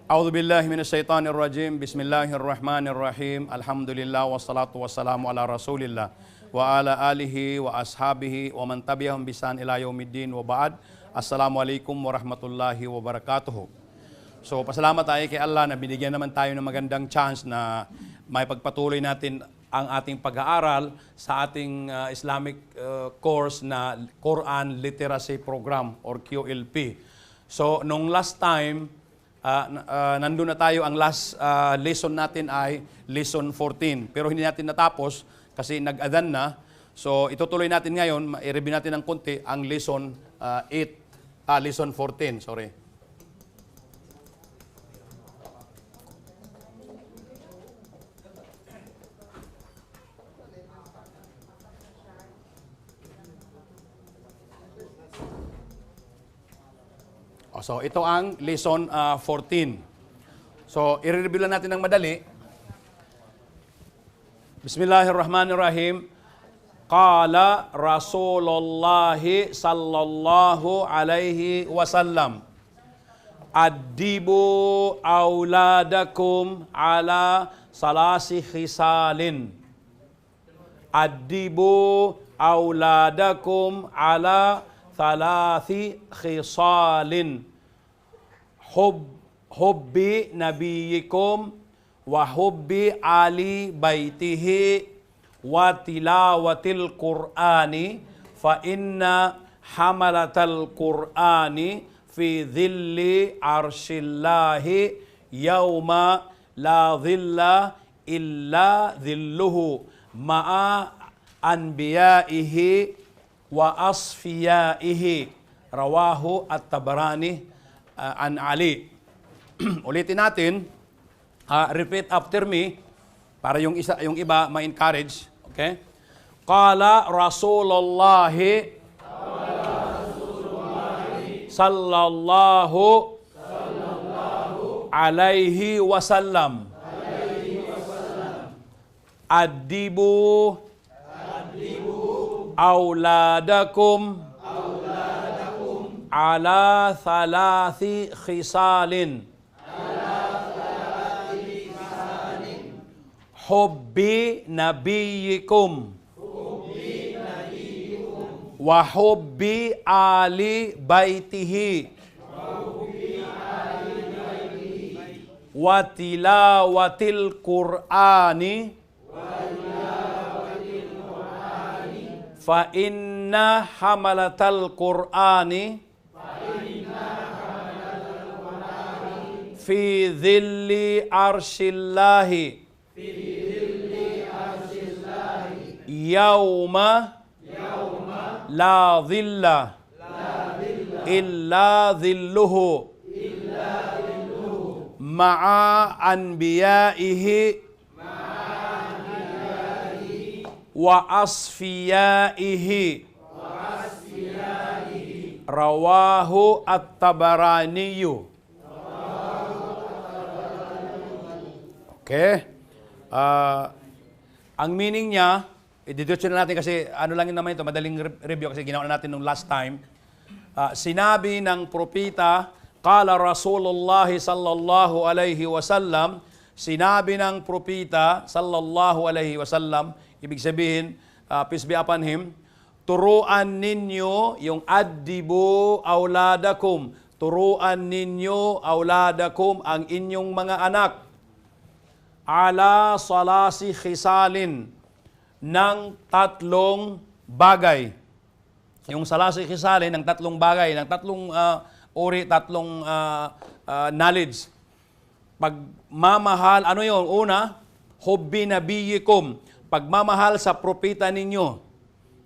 A'udzu billahi minasyaitonir rajim. Bismillahirrahmanirrahim. Alhamdulillah wassalatu wassalamu ala Rasulillah wa ala alihi wa ashabihi wa man tabi'ahum bi ihsan ila yaumiddin wa ba'd. Assalamualaikum warahmatullahi wabarakatuh. So, pasalamat tayo kay Allah na binigyan naman tayo ng magandang chance na may pagpatuloy natin ang ating pag-aaral sa ating Islamic course na Quran Literacy Program or QLP. So, nung last time, nandun na tayo, ang last lesson natin ay lesson 14. Pero hindi natin natapos kasi nag-adhan na. So, itutuloy natin ngayon, i-review natin ng konti ang lesson 14, sorry. So, ito ang lesson 14. So, i-review lang natin ng madali. Bismillahirrahmanirrahim. Qala Rasulullah sallallahu alaihi wasallam, addibu auladakum ala salasi khisalin. Addibu auladakum ala thalathi khisalin. Hubbi nabiyikum wa hubbi ali baitihi wa tilawatil qur'ani fa inna hamalatal qur'ani fi dhilli arshillahi yawma la dhilla illa dhilluhu ma'a anbiyaihi wa asfiyaihi. Rawahu at-Tabarani an Ali. Ulitin natin, repeat after me para yung iba ma-encourage, okay? Qala Rasulullah sallallahu alaihi wasallam, addibu auladakum ala thalathi khisalin. Hubbi nabiyikum wa hubbi ali baitihi wa tilawatil qur'ani fa inna hamalatal qur'ani fi dhilli arshillahi yawma la dhilla illa dhilluhu ma'a anbiyaihi wa asfiyaihi. Rawahu at-Tabaraniyu. Okay. Ang meaning niya, i-deduce na natin kasi ano lang yun naman ito, madaling review kasi ginawa na natin nung last time. Sinabi ng propeta, qala Rasulullah sallallahu alaihi wasallam, sinabi ng propeta sallallahu alaihi wasallam, ibig sabihin, peace be upon him, turuan ninyo yung addibu auladakum, turuan ninyo auladakum ang inyong mga anak, ala salasi khisalin, ng tatlong bagay. Yung salasi khisalin ng tatlong bagay, ng tatlong uri, tatlong knowledge. Pagmamahal, ano yun? Una, hubbi nabiyikum, pagmamahal sa propeta ninyo.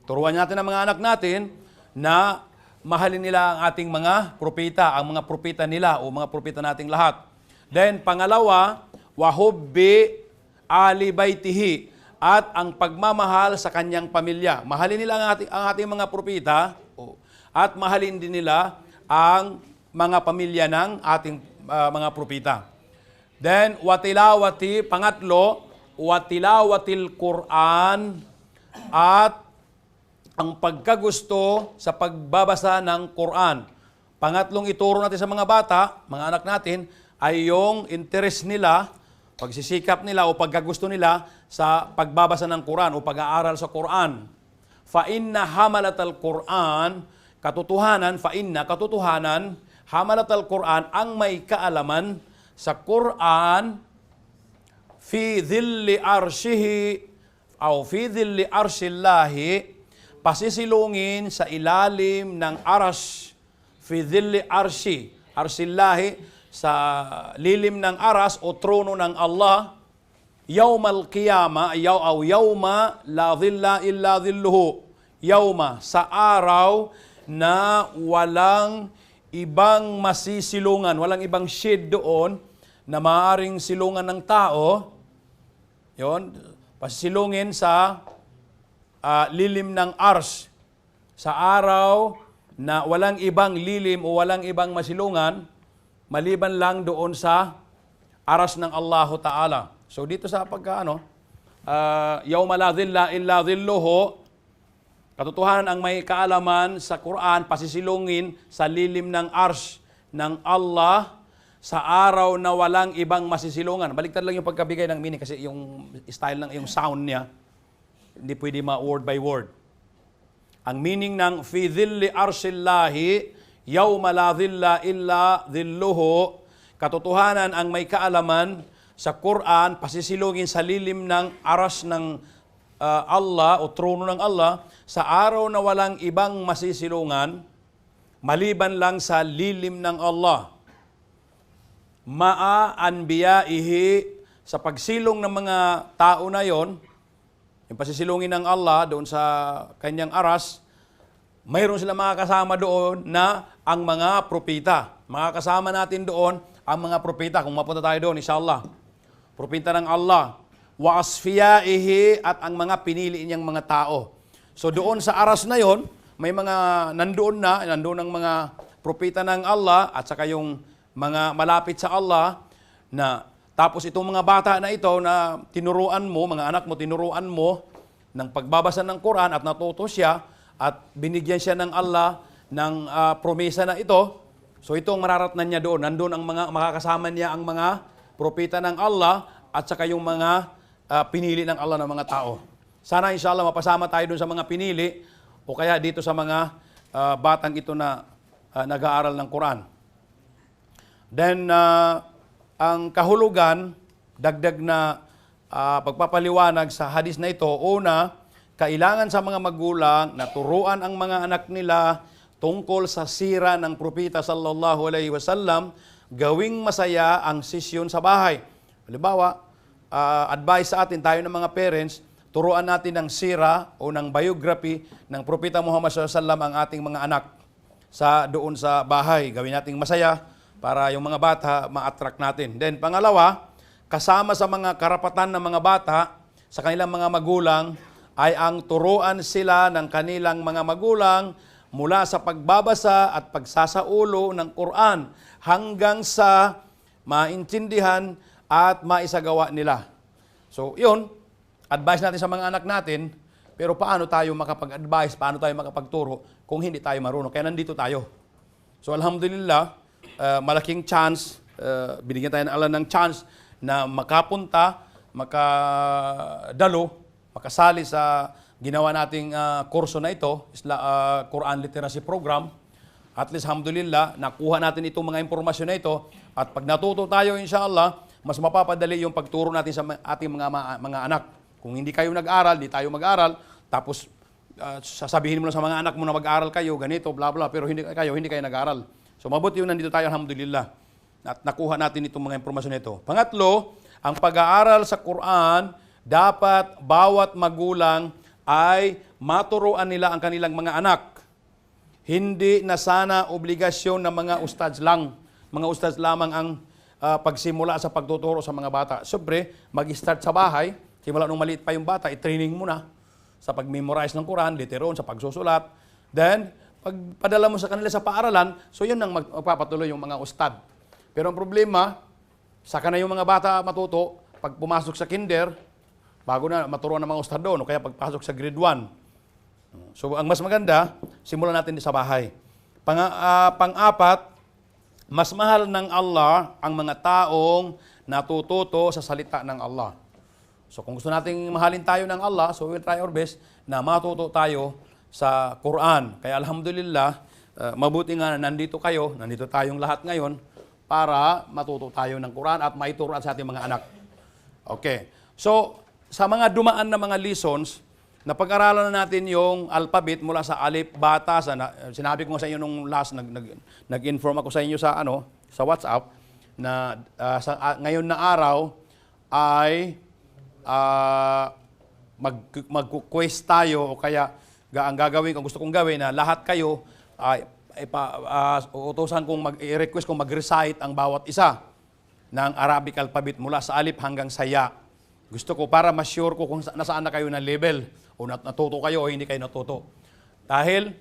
Turuan natin ang mga anak natin na mahalin nila ang ating mga propeta, ang mga propeta nila o mga propeta nating lahat. Then, pangalawa, wahubbi ali baitihi, at ang pagmamahal sa kanyang pamilya. Mahalin nila ang ating mga propeta at mahalin din nila ang mga pamilya ng ating mga propeta. Then, watilawati, pangatlo, watilawatil Quran, at ang pagkagusto sa pagbabasa ng Quran. Pangatlong ituro natin sa mga bata, mga anak natin, ay yung interest nila, pagsisikap nila o pagkagusto nila sa pagbabasa ng Quran o pag-aaral sa Quran. Fa inna hamalatal Quran, katotohanan, hamalatal Quran, ang may kaalaman sa Quran, fi dhilli arshihi, o fi dhilli arshillahi, pasisilungin sa ilalim ng aras, fi dhilli arshillahi, sa lilim ng aras o trono ng Allah, yawmal qiyama, yawma la dhilla illa dhilluhu, yawma, sa araw na walang ibang masisilungan, walang ibang shade doon na maaaring silungan ng tao, yon, pasisilungin sa lilim ng ars, sa araw na walang ibang lilim o walang ibang masilungan, maliban lang doon sa aras ng Allahu Ta'ala. So dito sa yawma la dhilla illa dhilluhu, katotohanan ang may kaalaman sa Quran, pasisilungin sa lilim ng ars ng Allah sa araw na walang ibang masisilungan. Baliktad lang yung pagkabigay ng meaning kasi yung style ng yung sound niya, hindi pwede word by word. Ang meaning ng fi dhilli arshillahi, yawma la dhilla illa dhilluhu, katotohanan ang may kaalaman sa Quran, pasisilungin sa lilim ng aras ng Allah o trono ng Allah sa araw na walang ibang masisilungan maliban lang sa lilim ng Allah. Ma'a anbiyaihi, sa pagsilong ng mga tao na yon, yung pasisilungin ng Allah doon sa kanyang aras, mayroon sila mga kasama doon na ang mga propeta. Mga kasama natin doon ang mga propeta. Kung mapunta tayo doon, inshallah. Propeta ng Allah. Wa asfiyaihi, at ang mga pinili niyang mga tao. So doon sa aras na yon, may mga nandoon ang mga propeta ng Allah at saka yung mga malapit sa Allah, na tapos itong mga bata na ito na tinuruan mo, mga anak mo, tinuruan mo ng pagbabasa ng Quran at natuto siya at binigyan siya ng Allah ng promesa na ito. So itong mararatnan niya doon, nandun ang mga makakasama niya ang mga propeta ng Allah at saka yung mga pinili ng Allah ng mga tao. Sana inshallah mapasama tayo doon sa mga pinili o kaya dito sa mga batang ito na nag-aaral ng Quran. Then, ang kahulugan, dagdag na pagpapaliwanag sa hadis na ito, una, kailangan sa mga magulang na turuan ang mga anak nila tungkol sa sira ng propeta sallallahu alaihi wasallam, gawing masaya ang sesyon sa bahay. Halimbawa, advice sa atin, tayo ng mga parents, turuan natin ng sira o ng biography ng propeta Muhammad sallallahu alaihi wasallam ang ating mga anak doon sa bahay. Gawin nating masaya para yung mga bata ma-attract natin. Then pangalawa, kasama sa mga karapatan ng mga bata sa kanilang mga magulang ay ang turuan sila ng kanilang mga magulang mula sa pagbabasa at pagsasaulo ng Quran hanggang sa maintindihan at maisagawa nila. So, yun, advice natin sa mga anak natin, pero paano tayo makapag-advise, paano tayo makapagturo kung hindi tayo marunong? Kaya nandito tayo. So, alhamdulillah, malaking chance, binigyan tayo ng Allah ng chance na makapunta, makadalo, makasali sa ginawa nating kurso na ito, Quran Literacy Program. At least, alhamdulillah, nakuha natin itong mga impormasyon na ito. At pag natuto tayo, inshallah, mas mapapadali yung pagturo natin sa ating mga anak. Kung hindi kayo nag-aral, di tayo mag-aral, tapos sasabihin mo lang sa mga anak mo na mag-aral kayo, ganito, bla bla, pero hindi kayo nag-aral. So mabuti yun, nandito tayo, alhamdulillah. At nakuha natin itong mga impormasyon na ito. Pangatlo, ang pag-aaral sa Quran, dapat bawat magulang ay maturuan nila ang kanilang mga anak. Hindi na sana obligasyon ng mga ustads lang. Mga ustads lamang ang pagsimula sa pagtuturo sa mga bata. Siyempre, mag-start sa bahay, simula nung maliit pa yung bata, i-training mo na sa pag-memorize ng Quran, literon, sa pagsusulat. Then, pagpadala mo sa kanila sa paaralan, so yun ang magpapatuloy yung mga ustad. Pero ang problema, saka na yung mga bata matuto, pag pumasok sa kinder, bago na maturuan ng mga ustad doon, o kaya pagpasok sa grade 1. So, ang mas maganda, simulan natin sa bahay. Pang-apat, Mas mahal ng Allah ang mga taong natututo sa salita ng Allah. So kung gusto nating mahalin tayo ng Allah, so we'll try our best na matuto tayo sa Quran. Kaya alhamdulillah, mabuti nga na nandito kayo, nandito tayong lahat ngayon para matuto tayo ng Quran at maituruan sa ating mga anak. Okay. So, sa mga dumaan na mga lessons, napag-aralan na natin yung alphabet mula sa alif, bata, sinabi ko nga sa inyo nung last, nag-inform ako sa inyo sa, sa WhatsApp, na ngayon na araw ay mag-quest tayo o kaya ang gagawin kung gusto kong gawin na lahat kayo ay uutusan kong i-request kong mag-recite ang bawat isa ng Arabic alphabet mula sa alif hanggang sa ya. Gusto ko para ma-sure ko kung nasaan na kayo na level o natuto kayo o hindi kayo natuto. Dahil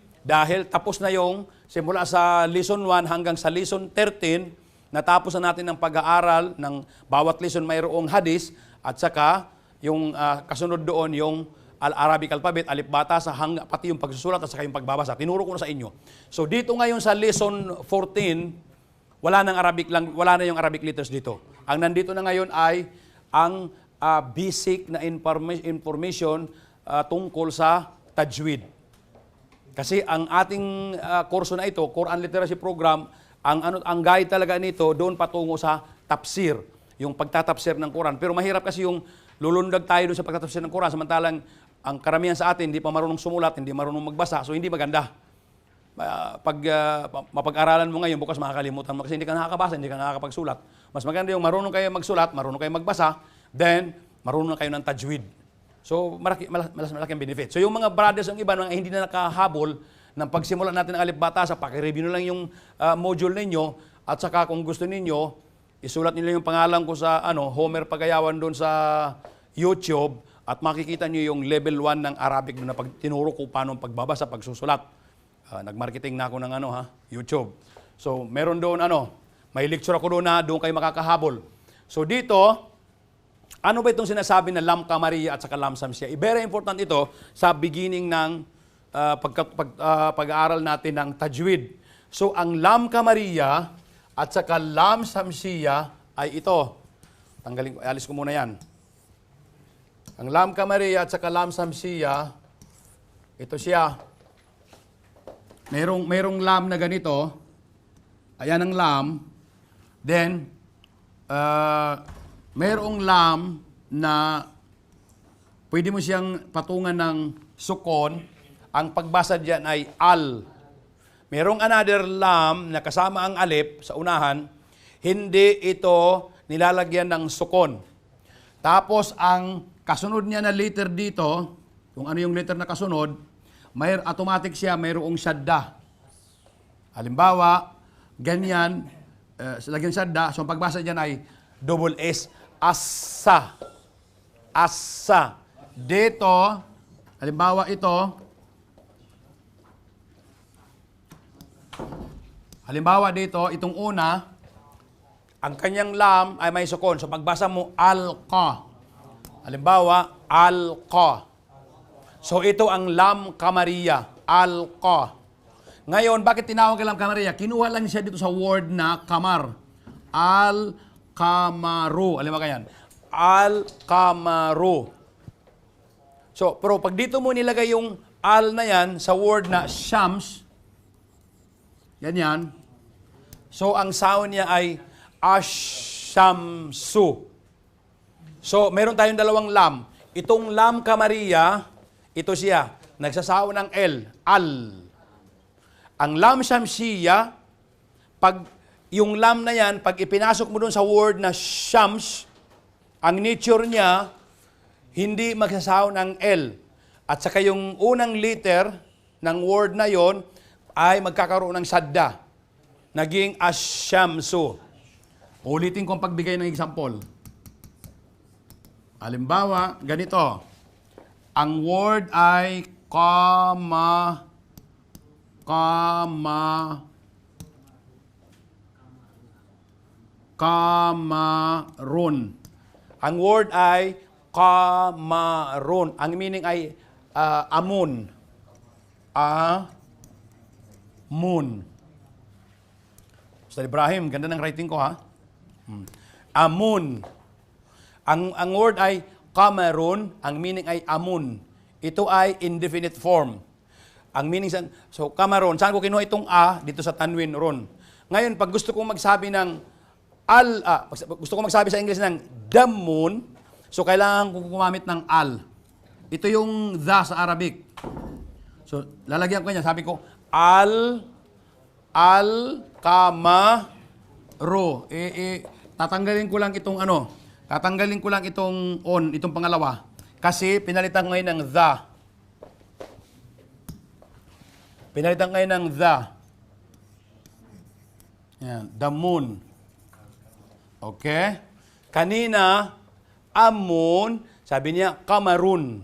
tapos na yung simula sa lesson 1 hanggang sa lesson 13, natapos na natin ang pag-aaral ng bawat lesson mayroong hadis at saka yung kasunod doon yung Arabic alphabet, alif bata, pati yung pagsusulat at saka yung pagbabasa. Tinuro ko na sa inyo. So dito ngayon sa lesson 14, wala na yung Arabic letters dito. Ang nandito na ngayon ay ang basic na information tungkol sa tajwid. Kasi ang ating kurso na ito, Quran Literacy Program, ang guide talaga nito doon patungo sa tafsir, yung pagtatafsir ng Quran. Pero mahirap kasi yung lulundag tayo doon sa pagtatafsir ng Quran, samantalang ang karamihan sa atin hindi pa marunong sumulat, hindi marunong magbasa, so hindi maganda. Mapag-aralan mo ngayon, bukas makakalimutan mo kasi hindi ka nakakabasa, hindi ka nakakapagsulat. Mas maganda yung marunong kayo magsulat, marunong kayo magbasa, then marunong kayo ng tajwid. So malaking benefit. So yung mga brothers, yung iba na hindi na nakahabol ng pagsimula natin ng alif bata, sa paki-review na lang yung module ninyo at saka kung gusto ninyo, isulat niyo yung pangalan ko sa Homer Pagayawan doon sa YouTube at makikita niyo yung level 1 ng Arabic na tinuro ko paano pagbabasa, pagsusulat. Nag-marketing na ako ng YouTube. So meron doon may lecture ako doon na doon kayo makakahabol. So dito, ano ba itong sinasabi na Lam Kamariya at saka Lam Samsiya? Very important ito sa beginning ng pag-aaral natin ng tajwid. So ang Lam Kamariya at saka Lam Samsiya ay ito. Alis ko muna yan. Ang Lam Kamariya at saka Lam Samsiya, ito siya. Merong lam na ganito. Ayan ang lam. Then, merong lam na pwede mo siyang patungan ng sukon. Ang pagbasa diyan ay al. Merong another lam na kasama ang alif sa unahan, hindi ito nilalagyan ng sukon. Tapos ang kasunod niya na letter dito, kung ano yung letter na kasunod, automatic siya, mayroong shadda. Halimbawa, ganyan, lagyan shadda, so ang pagbasa diyan ay double S, assa. Assa. Dito, halimbawa ito, itong una, ang kanyang lam ay may sukon. So pagbasa mo, al-qa. Halimbawa, al-qa. So ito ang Lam Kamariya, al-qa. Ngayon, bakit tinawag Lam Kamariya? Kinuha lang siya dito sa word na kamar. Al-kamaru. Alam mo yan? Al-kamaru. So, pero pag dito mo nilagay yung al na yan sa word na shams, yan. So, ang sound niya ay ashamsu. So, meron tayong dalawang lam. Itong Lam Kamariya, ito siya, nagsasaw ng L, al. Ang Lam Shamsiya, pag yung lam na yan, pag ipinasok mo doon sa word na shams, ang nature niya, hindi magsasaw ng L. At saka yung unang letter ng word na yon ay magkakaroon ng sadda. Naging ashamsu. Ulitin ko ang pagbigay ng example. Halimbawa, ganito. Ang word ay kamarun. Ang word ay kamarun. Ang meaning ay amun. Amun. Ustad Ibrahim, ganda ng writing ko ha. Amun. Ang word ay Cameroon, ang meaning ay amun. Ito ay indefinite form. Ang meaning so Cameroon, saan ko kinuha itong a? Dito sa Tanwin ron. Ngayon, pag gusto kong magsabi ng gusto kong magsabi sa English ng the moon, so kailangan kong gumamit ng al. Ito yung the sa Arabic. So, lalagyan ko niya, sabi ko, kama-ro. Tatanggalin ko lang itong tatanggalin ko lang itong on, itong pangalawa. Kasi pinalitan ko ngayon ng the. Pinalitan ngayon ng the. Yan, the moon. Okay? Kanina, amun, sabi niya, Cameroon.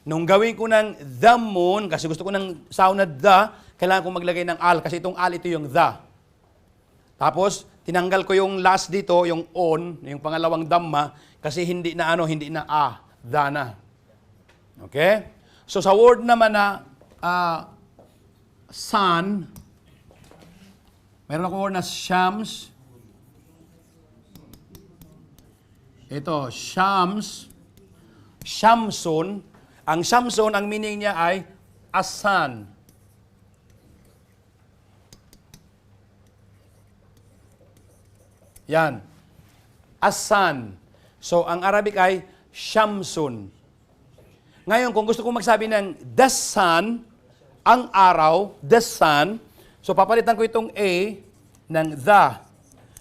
Nung gawin ko ng the moon, kasi gusto ko ng sound na the, kailangan ko maglagay ng al, kasi itong al, ito yung the. Tapos, tinanggal ko yung last dito, yung on, yung pangalawang dhamma, kasi hindi na the na. Okay? So, sa word naman na sun, meron ako word na shams. Ito, shams. Shamsun. Ang Shamsun, ang meaning niya ay asan. Yan. Asan. So, ang Arabic ay Shamsun. Ngayon, kung gusto kong magsabi ng the sun, ang araw, the sun, so papalitan ko itong A ng the.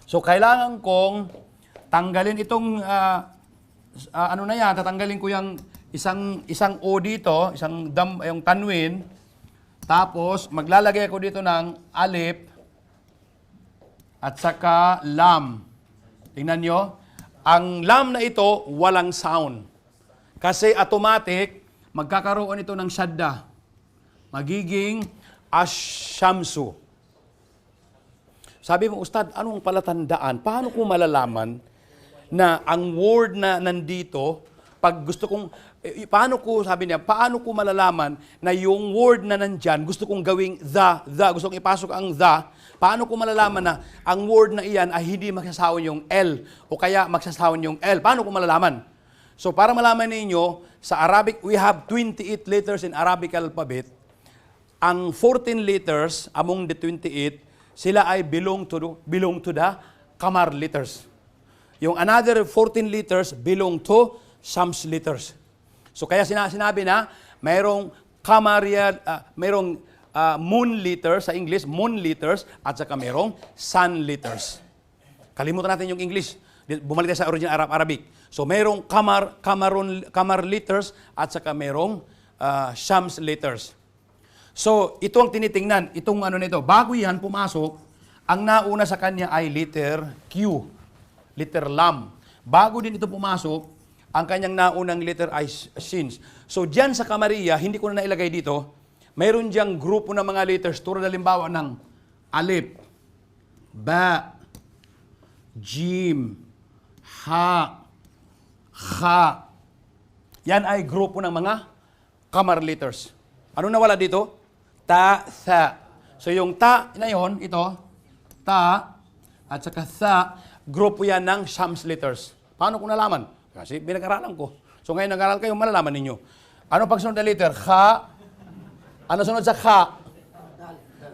So, kailangan kong tanggalin itong, tatanggalin ko yung isang O dito, yung tanwin, tapos maglalagay ako dito ng alif at saka lam. Tingnan nyo, ang lam na ito, walang sound. Kasi automatic, magkakaroon ito ng shadda. Magiging ashamsu. Sabi mo, Ustad, anong palatandaan? Paano ko malalaman na ang word na nandito, pag gusto kong, paano ko malalaman na yung word na nandyan, gusto kong gawing gusto kong ipasok ang paano ko malalaman na ang word na iyan ay hindi magsasawon yung L, o kaya magsasawon yung L? Paano ko malalaman? So, para malaman ninyo, sa Arabic, we have 28 letters in Arabic alphabet. Ang 14 letters among the 28, sila ay belong to the Qamar letters. Yung another 14 letters belong to Shams letters. So kaya sinabi na mayroong moon letters sa English, moon letters, at saka mayroong sun letters. Kalimutan natin yung English. Bumalik tayo sa original Arabic. So mayroong Qamar letters at saka mayroong Shams letters. So ito ang tinitingnan, itong nito. Bago yan pumasok, ang nauna sa kanya ay letter Q, letter lam. Bago din ito pumasok, ang kanyang naunang letter ay shins. So diyan sa Kamariya, hindi ko na nailagay dito, mayroon diyang grupo ng mga letters, tulad halimbawa ng alif, ba, jim, ha, kha. Yan ay grupo ng mga Qamar letters. Ano nawala dito? Ta, tha. So yung ta na yun, ito, ta, at saka tha, grupo yan ng Shams letters. Paano ko nalaman? Kasi pinag-aralan ko. So ngayon nag-aral kayo, malalaman ninyo. Ano pagsunod na letter? Kha. Ano sunod sa kha?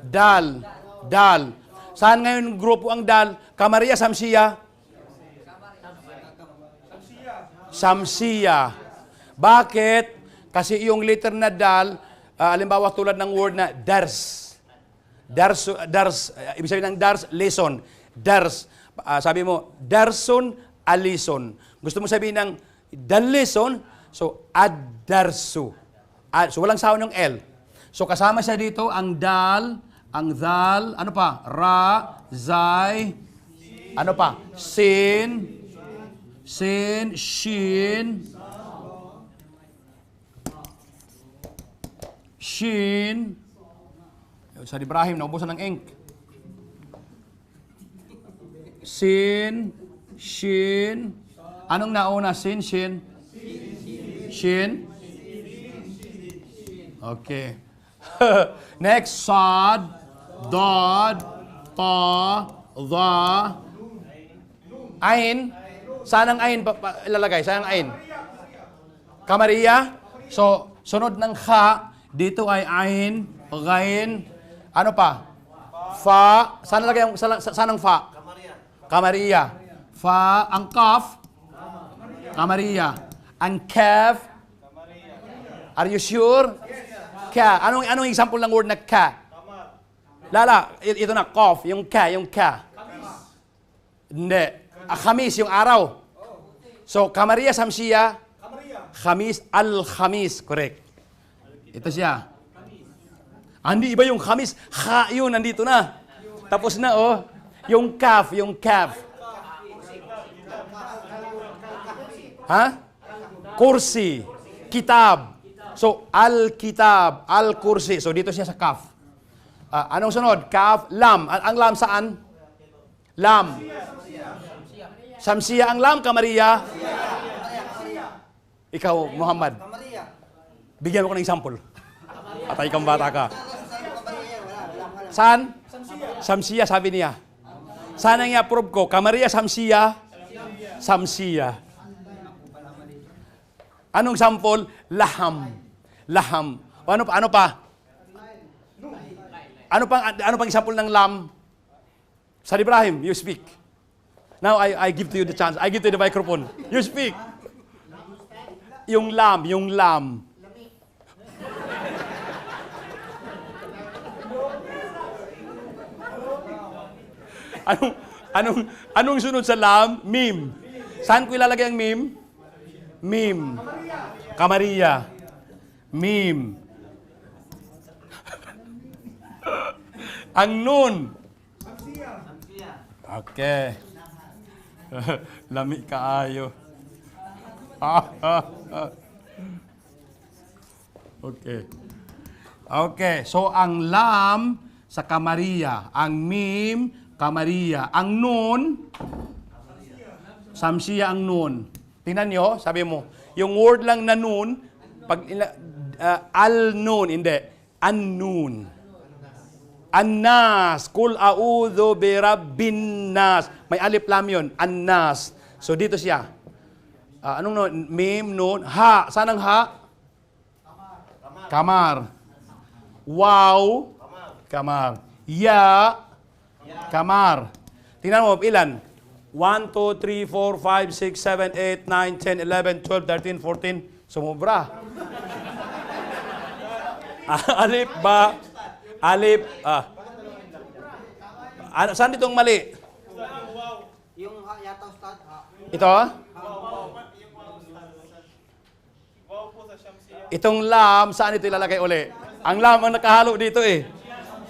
Dal. Dal. Saan ngayon grupo ang dal? Kamariya, Samsiya? Samsiya. Bakit? Kasi yung letter na dal, halimbawa tulad ng word na dars. Ibig sabihin ng dars, lesson. Dars. Sabi mo, darson, alison. Gusto mo sabihin ng the lesson, so ad-darsu. So walang sound ng L. So kasama siya dito ang dal, ang zal, ano pa? Ra, zay, ano pa? Sin, shin, shin. Sa Ibrahim, naubusan ng ink. Sin, shin. Anong nauna? Sin, shin? Shin? Okay. Next, sad, dad, ta, The, ain. Saan ang ain ilalagay? Saan ang ain? Kamariya. So, sunod ng kha, dito ay ain, ghain, ano pa? Fa. Saan nalagay saan ang fa? Kamariya. Fa, ang kaf, Kamariya. Ang kaf, are you sure? Ka. Anong example ng word na ka? Lala, ito na, kaf, yung ka. Hindi. Khamis, yung araw. So, Kamariya, Samsiya, Khamis, Al-Khamis. Correct. Ito siya. Hindi iba yung Khamis. Kha yun, nandito na. Tapos na, oh. Yung kaf. Ha? Kursi. Kitab. So, Al-Kitab, Al-Kursi. So, dito siya sa kaf. Anong sunod? Kaf, lam. Ang lam saan? Lam. Samsiya ang lam, Kamariya. Ikaw, Muhammad. Bigyan mo ko ng example. Patay kang bata ka. Saan? Samsiya, sabi niya. Sana nga approve ko. Kamariya, Samsiya. Samsiya. Anong sample? Laham. Ano pa? Ano pang example ng lam? San Ibrahim, you speak. Now, I give to you the chance. I give to you the microphone. You speak. Yung lam. Anong sunod sa lam? Mim. Saan ko ilalagay ang mim? Mim. Kamariya. Mim. Ang nun. Okay. Lami kaayo. Okay. So, ang lam sa Kamariya. Ang mim, Kamariya. Ang nun, Samsiya ang nun. Tingnan nyo, sabi mo, yung word lang na nun, pag al-nun, hindi. An-nun. An-nas. Kul a'udhu bi rabbin nas. May alif lam yun. An-nas. So dito siya. Anong nun? Mim, nun. Ha. Saan ang ha? Kamar. Wow. Kamar. Ya. Kamar. Tingnan mo, ilan? 1, 2, 3, 4, 5, 6, 7, 8, 9, 10, 11, 12, 13, 14. Sumubra. Alif ba? Alif, saan ditong mali? Yung yata ustad, Ito? Itong lam, saan ito ilalagay uli? Ang lam ang nakahalo dito eh.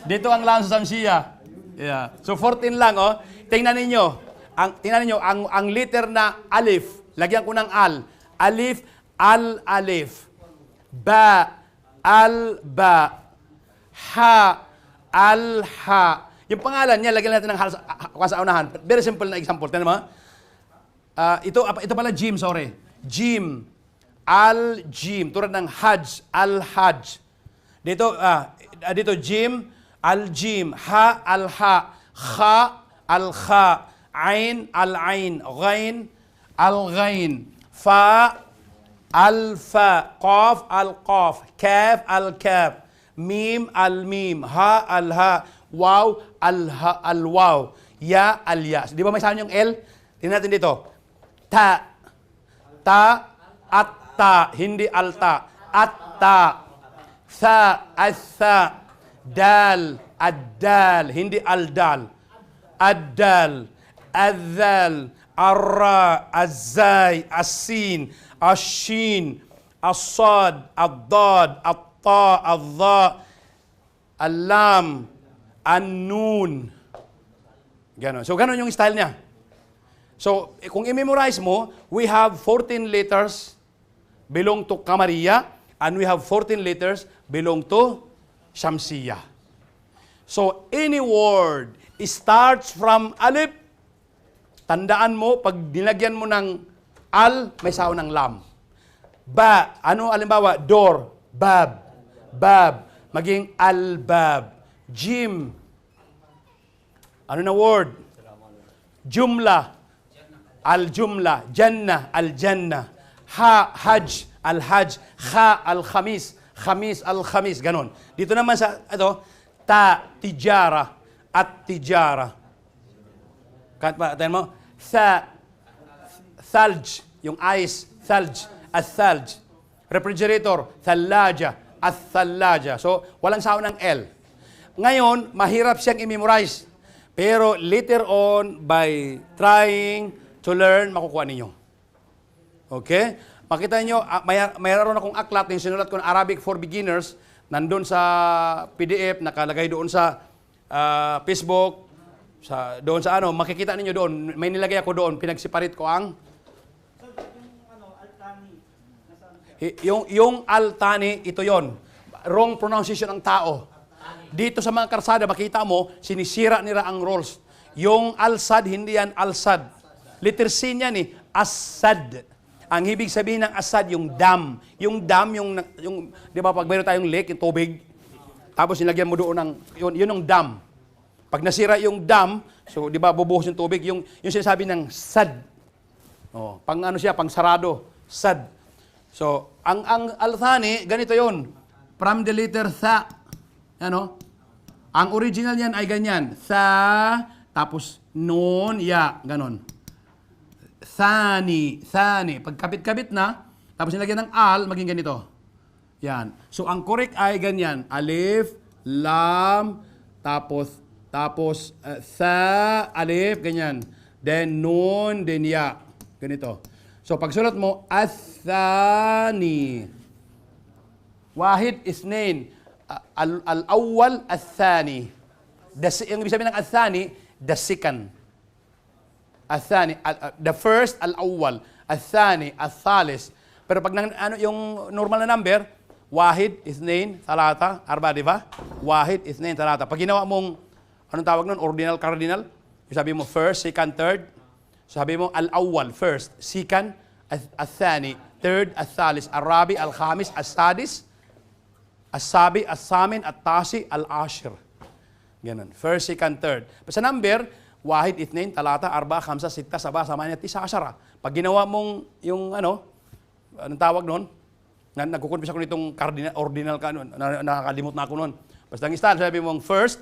Dito ang lam sa Samsiya. Yeah. So 14 lang, oh. Tingnan ninyo. Ang letter na alif, lagyan ko ng al. Alif, al-alif. Ba, al-ba. Ha, al-ha. Yung pangalan niya, lagyan natin ng ha sa unahan. Very simple na example. Tignan mo. Ito pala Jim, sorry. Jim. Al-Jim. Tulad ng Hajj. Al-Hajj. Dito Jim. Al-Jim. Ha, al-ha. Kha, al-kha. Ain, al-ain. Ghain, al-ghain. Fa, al-fa. Qaf, al-qaf. Kaf, al-kaf. Mim, al-mim. Ha, al-ha. Waw, al-ha, al-waw. Ya, al-ya. Di ba may saan yung L? Tingnan natin dito. Ta. Ta, at-ta. Hindi al-ta. At-ta. Tha, at-tha. Dal, ad-dal. Hindi al-dal. Ad-dal. Ad-dal. Ar-ra. Az-zay. As-sin. As-shin. As-sad. Ad-dad. At-ta. Ad-dha. Al-lam. An-nun. Ganon. So, ganon yung style niya. So, kung i-memorize mo, we have 14 letters belong to Kamariya and we have 14 letters belong to Shamsiya. So, any word starts from alif, tandaan mo, pag nilagyan mo ng al, may sao ng lam. Ba, ano alimbawa? Door, bab, bab, maging al-bab. Jim. Ano na word? Jumla, al-jumla. Jannah, al-jannah. Ha, hajj, al-hajj. Kha, al-khamis. Khamis, al-khamis. Ganon. Dito naman sa, ta, tijara, at-tijara. Tayo mo? Thalj, yung ice, thalj, at-thalj. Refrigerator, thallaja, at-thallaja. So, walang sound ng L. Ngayon, mahirap siyang i-memorize. Pero later on, by trying to learn, makukuha ninyo. Okay? Makita nyo, mayroon akong aklat yung sinulat ko ng Arabic for Beginners, nandun sa PDF, nakalagay doon sa Facebook, doon sa makikita ninyo doon. May nilagay ako doon, pinagsiparit ko ang yung Al-Thani, ito yon. Wrong pronunciation ng tao. Dito sa mga karsada, makita mo, sinisira nila ang rules. Yung Al-Sad, hindi yan Al-Sad. Letter C niyan As-Sad. Ang ibig sabihin ng As-Sad, yung dam. Yung dam, yung di ba, pag mayroon tayong lake, yung tubig, tapos nilagyan mo doon ng, yun yung dam. Pag nasira yung dam, so di ba, bubuhos yung tubig, yung sinasabi ng sad. Pang siya, pang sarado. Sad. So, ang Al-Thani, ganito yon. From the letter Tha. Ang original niyan ay ganyan. Tha, tapos nun, ya, ganon. Thani. Pag kabit-kabit na, tapos nilagyan ng al, maging ganito. Yan. So, ang correct ay ganyan. Alif, lam, tapos tha, alif, ganyan. Then, nun, then ya. Ganito. So, pag sulat mo, athani. Wahid, isnain. Al-awwal, athani. Yung ibig sabihin ng athani, the second. Athani, the first, al-awwal. Athani, al-thalis. Pero pag yung normal na number, wahid, isnain, talata, arba, di ba? Wahid, isnain, talata. Pag ginawa mong, anong tawag nun? Ordinal, cardinal. Sabi mo first, second, third. Sabi mo al-awwal, first. Second, al-thani. Third, al-thalis. Arabi, al-khamis, al-sadis. As-sabi, as-samin, at-tasi, al-ashir. Ganun. First, second, third. Sa number, wahid, ithnain, talata, arba, khamsa, sitta, saba, samanya, tisa, asyara. Pag ginawa mong yung anong tawag nun, nagkukonfess ako nitong ordinal ka nun, nakakalimot na ako nun. Basta ang istan, sabi mong first,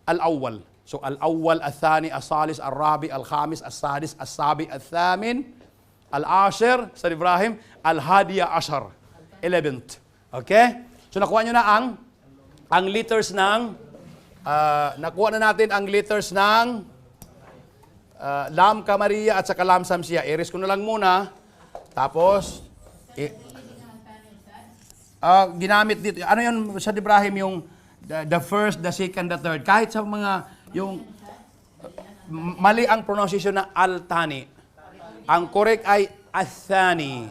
al-awwal. So, al-awwal, al-thani, al-salis, al-rabi, al-khamis, al-sadis, al-sabi, al-thamin, al-ashir, sa Ibrahim, al-hadiya ashar, 11th. Okay? So, nakuha nyo na ang letters ng, nakuha na natin ang letters ng Lam Kamariya at saka Lam Samsiya. Iris ko na lang muna. Tapos, ginamit dito. Ano yun sa Ibrahim yung the first, the second, the third. Kahit sa mga, yung mali ang pronunciation na Al-Thani. Ang correct ay Athani.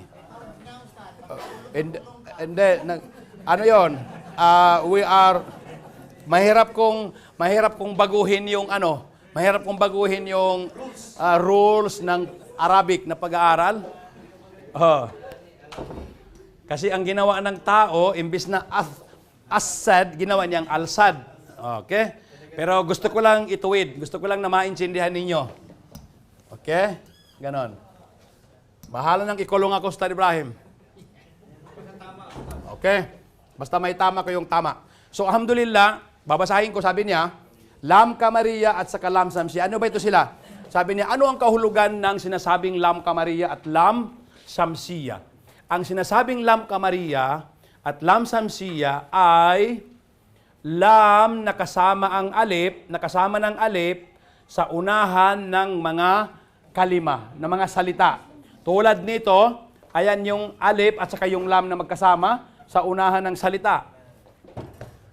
And then, ano yon? We are mahirap kong baguhin yung rules ng Arabic na pag-aaral. Kasi ang ginawa ng tao, imbis na as-sad, ginawa niyang al-sad. Okay? Pero gusto ko lang ituwid. Gusto ko lang na maintindihan ninyo. Okay? Ganon. Bahala nang ikulong ako, Ustad Ibrahim. Okay? Basta may tama ko yung tama. So, alhamdulillah, babasahin ko, sabi niya, Lam Kamariya at saka Lam Samsiya. Ano ba ito sila? Sabi niya, ano ang kahulugan ng sinasabing Lam Kamariya at Lam Samsiya? Ang sinasabing Lam Kamariya at Lam Samsiya ay lam na kasama ng alif sa unahan ng mga kalima, ng mga salita. Tulad nito, ayan yung alif at saka yung lam na magkasama sa unahan ng salita.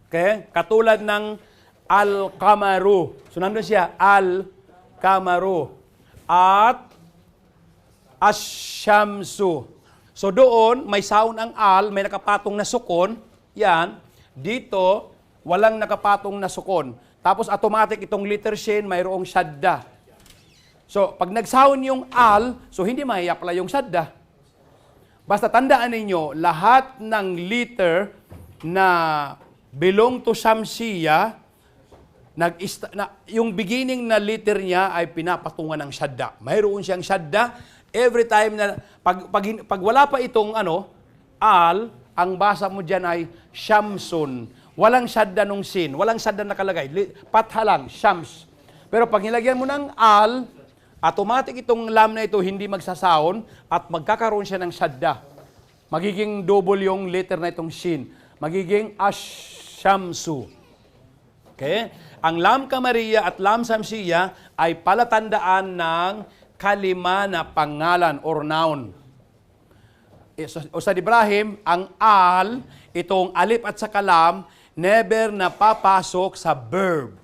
Okay? Katulad ng al-kamaru. So, nandun siya, al-kamaru. At asyamsu. So, doon, may sound ang al, may nakapatong na sukon. Yan. Dito, walang nakapatong na sukon. Tapos, automatic itong letter shin, mayroong shadda. So, pag nag-sound yung al, so hindi may-apply yung shadda. Basta tandaan ninyo, lahat ng letter na belong to Samsiya, Yung beginning na letter niya ay pinapatungan ng shadda. Mayroon siyang shadda. Every time na, pag wala pa itong al, ang basa mo dyan ay Shamsun. Walang shadda nung sin. Walang shadda nakalagay. Patha lang, Shams. Pero pag nilagyan mo ng al, automatic itong lam na ito hindi magsasound at magkakaroon siya ng shadda. Magiging double yung letter na itong shin. Magiging Ash-Shamsu. Okay? Ang lam kamariya at lam samsiya ay palatandaan ng kalima na pangalan or noun. Ustad Ibrahim, ang al, itong alif at saka lam, never na papasok sa verb.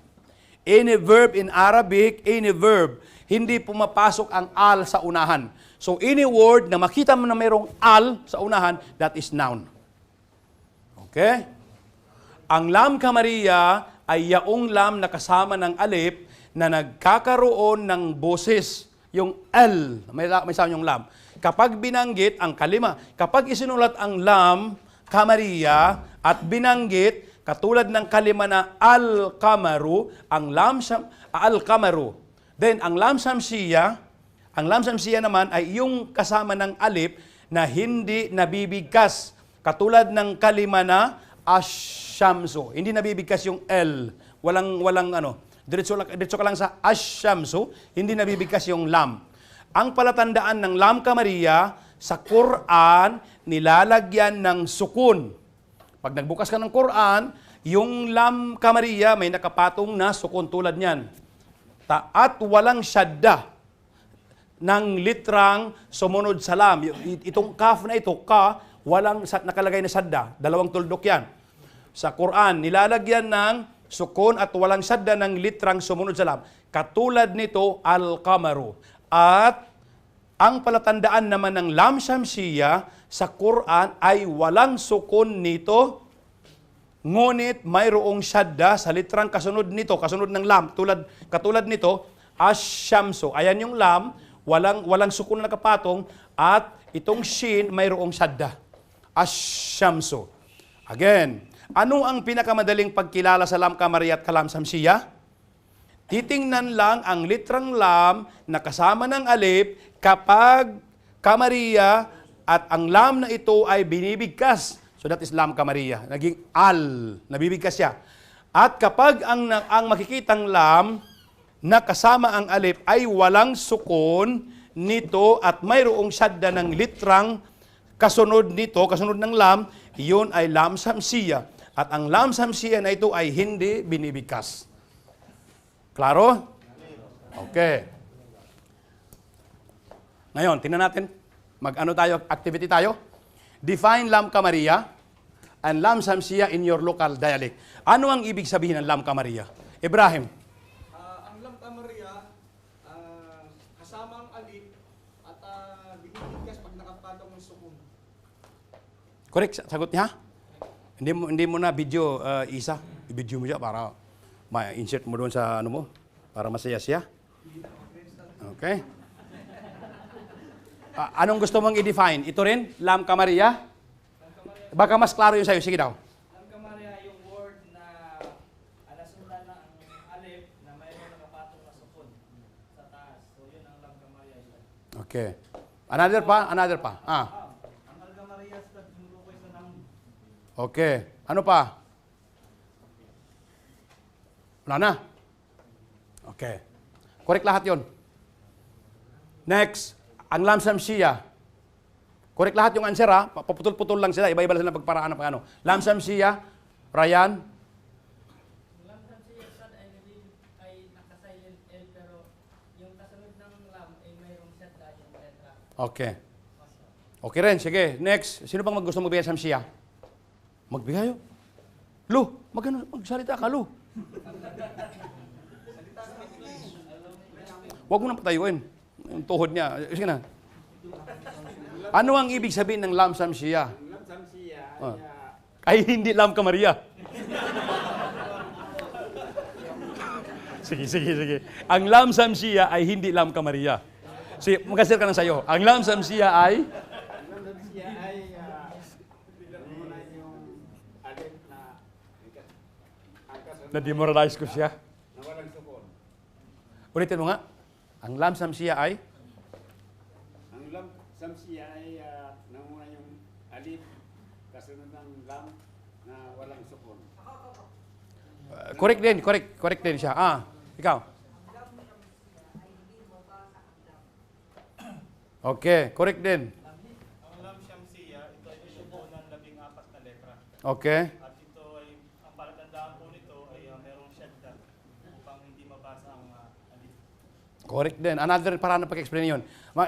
Any verb in Arabic, any verb, hindi pumapasok ang al sa unahan. So any word na makita mo na mayroong al sa unahan, that is noun. Okay? Ang lam kamariya ay yaong lam na kasama ng alif na nagkakaroon ng boses, yung L, may sound yung lam. Kapag binanggit ang kalima, kapag isinulat ang lam kamariya at binanggit, katulad ng kalima na al-kamaru, ang lam al-kamaru. Then ang lam samsiya naman ay yung kasama ng alif na hindi nabibigkas. Katulad ng kalima na ash-shamsu. Hindi nabibigkas yung L. Walang diretso ka lang sa ash-shamsu, hindi nabibigkas yung lam. Ang palatandaan ng lam kamariya sa Quran, nilalagyan ng sukun. Pag nagbukas ka ng Quran, yung lam kamariya may nakapatong na sukun tulad niyan. At walang shadda ng litrang sumunod sa lam. Itong kaf na ito, ka, walang nakalagay na shadda. Dalawang tuldok yan. Sa Quran, nilalagyan ng sukun at walang shadda ng litrang sumunod sa lam. Katulad nito, al-kamaru. At ang palatandaan naman ng lam shamsiya sa Quran ay walang sukun nito, ngunit mayroong shadda sa litrang kasunod nito, kasunod ng lam, katulad nito, ash-shamsu. Ayan yung lam, walang sukun na nakapatong, at itong shin mayroong shadda. Ash-shamsu. Again, ano ang pinakamadaling pagkilala sa lam kamariya at kalam samsiya? Titingnan lang ang litrang lam na kasama ng alif kapag kamariya at ang lam na ito ay binibigkas. So that is lam kamariya. Naging al, nabibigkas siya. At kapag ang makikitang lam na kasama ang alif ay walang sukun nito at mayroong shadda ng litrang kasunod nito, kasunod ng lam, iyon ay lam samsiya. At ang lam samsiya na ito ay hindi binibigkas. Klaro? Okay. Ngayon, tingnan natin. Activity tayo. Define lam kamariya and lam samsiya in your local dialect. Ano ang ibig sabihin ng lam kamariya? Ibrahim. Ang lam kamariya, kasama ang alif at binibigkas pag nakapatong ng sukun. Correct, sagot niya. Hindi mo na video, Isa. I-video mo siya para ma-insert mo doon sa para masaya siya. Okay. Anong gusto mong i-define? Ito rin, lam kamariya? Baka mas klaro yung sa'yo. Sige daw. Lam kamariya yung word na nasundan na ang alif na mayroon nakapatong na sukun sa taas. So yun ang lam kamariya. Okay. Another pa? Ang lam kamariya sa tinutukoy sa noun. Okay. Ano pa? Wala na? Okay. Correct lahat yon. Next, ang lam samsiya. Correct lahat yung answer ha. Paputol-putol lang sila. Iba-iba lang sila pagparaan ng lam samsiya, Ryan. Lam samsiya sad ay naka-silent L pero yung kasunod ng lam ay mayroong shadda yung letra. Okay. Okay rin. Sige. Next. Sino bang gusto magbigay samsiya? Magbigay yun. Lu, magsalita ka, Lu. Huwag mo nang patayuin. Yung tuhod niya. Sige na. Ano ang ibig sabihin ng lam samsiya? Lam samsiya Ay hindi lam kamariya. Sige. Ang lam samsiya ay hindi lam kamariya. Sige, mag-answer ka na sa'yo. Ang lam samsiya ay? lam samsiya ay yung alif na Na-demoralize ko siya. Ulitin mo nga. Ang lam samsiya ay? Ang lam samsiya ay nanguna yung alif, kasunod ng lam na walang sukon. Correct din siya. Ikaw. Okay, correct din. Ang lam siyamsiya, ito ay subo ng 14 na letra. Okay. At ito ay, ang palatandaan po nito ay merong shadda upang hindi mabasa ang alif. Correct din. Another paraan ng pag-explain yun.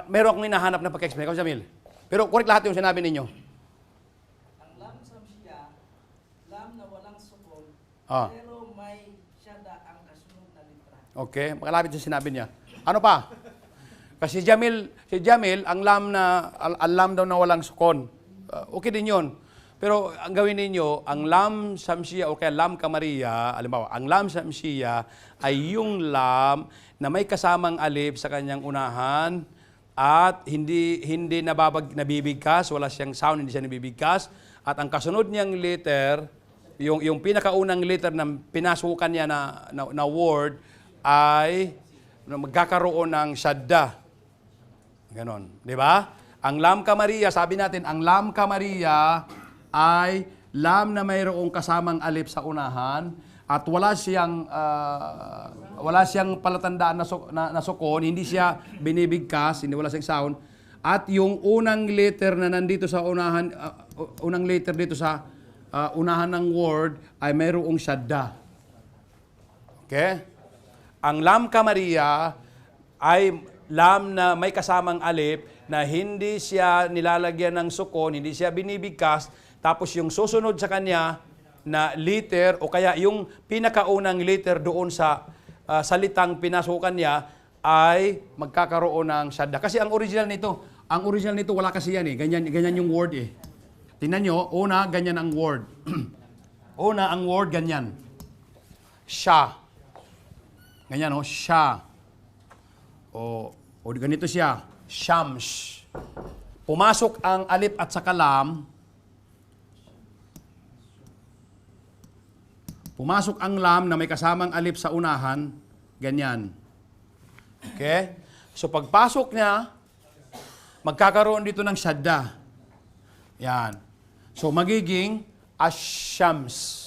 Meron akong hinahanap na pag-explain. Ikaw, Jamil. Pero correct lahat yung sinabi ninyo. Ang lam samsiya, lam na walang sukol, Ah. pero may syada ang kasunod na litra. Okay, makalapit sa sinabi niya. Ano pa? Kasi si Jamil, ang lam daw na walang sukon. Okay din yun. Pero ang gawin ninyo, ang lam samsiya o kaya lam kamariya, alimbawa, ang lam samsiya ay yung lam na may kasamang alif sa kanyang unahan at hindi nabibigkas, wala siyang sound, hindi siya nabibigkas. At ang kasunod niyang letter, yung pinakaunang letter na pinasukan niya na word ay magkakaroon ng shadda. Ganon. Di ba? Ang lam kamariya, sabi natin, ang lam kamariya ay lam na mayroong kasamang alif sa unahan at wala siyang palatandaan na sukon, hindi siya binibigkas, hindi wala siyang sound. At yung unang letter na nandito sa unahan, unang letter dito sa unahan ng word ay mayroong shadda. Okay? Ang lam kamariya ay lam na may kasamang alif na hindi siya nilalagyan ng sukon, hindi siya binibigkas, tapos yung susunod sa kanya na letter o kaya yung pinakaunang letter doon sa salitang pinasukan niya ay magkakaroon ng shadda. Kasi ang original nito wala kasi yan eh. Ganyan yung word eh. Tingnan nyo, una, ganyan ang word. Una, ang word, ganyan. Siya. Ganyan o, siya. O ganito siya, shams. Pumasok ang alif at saka lam. Pumasok ang lam na may kasamang alif sa unahan, ganyan. Okay? So pagpasok niya, magkakaroon dito ng shadda. Yan. So magiging asyams.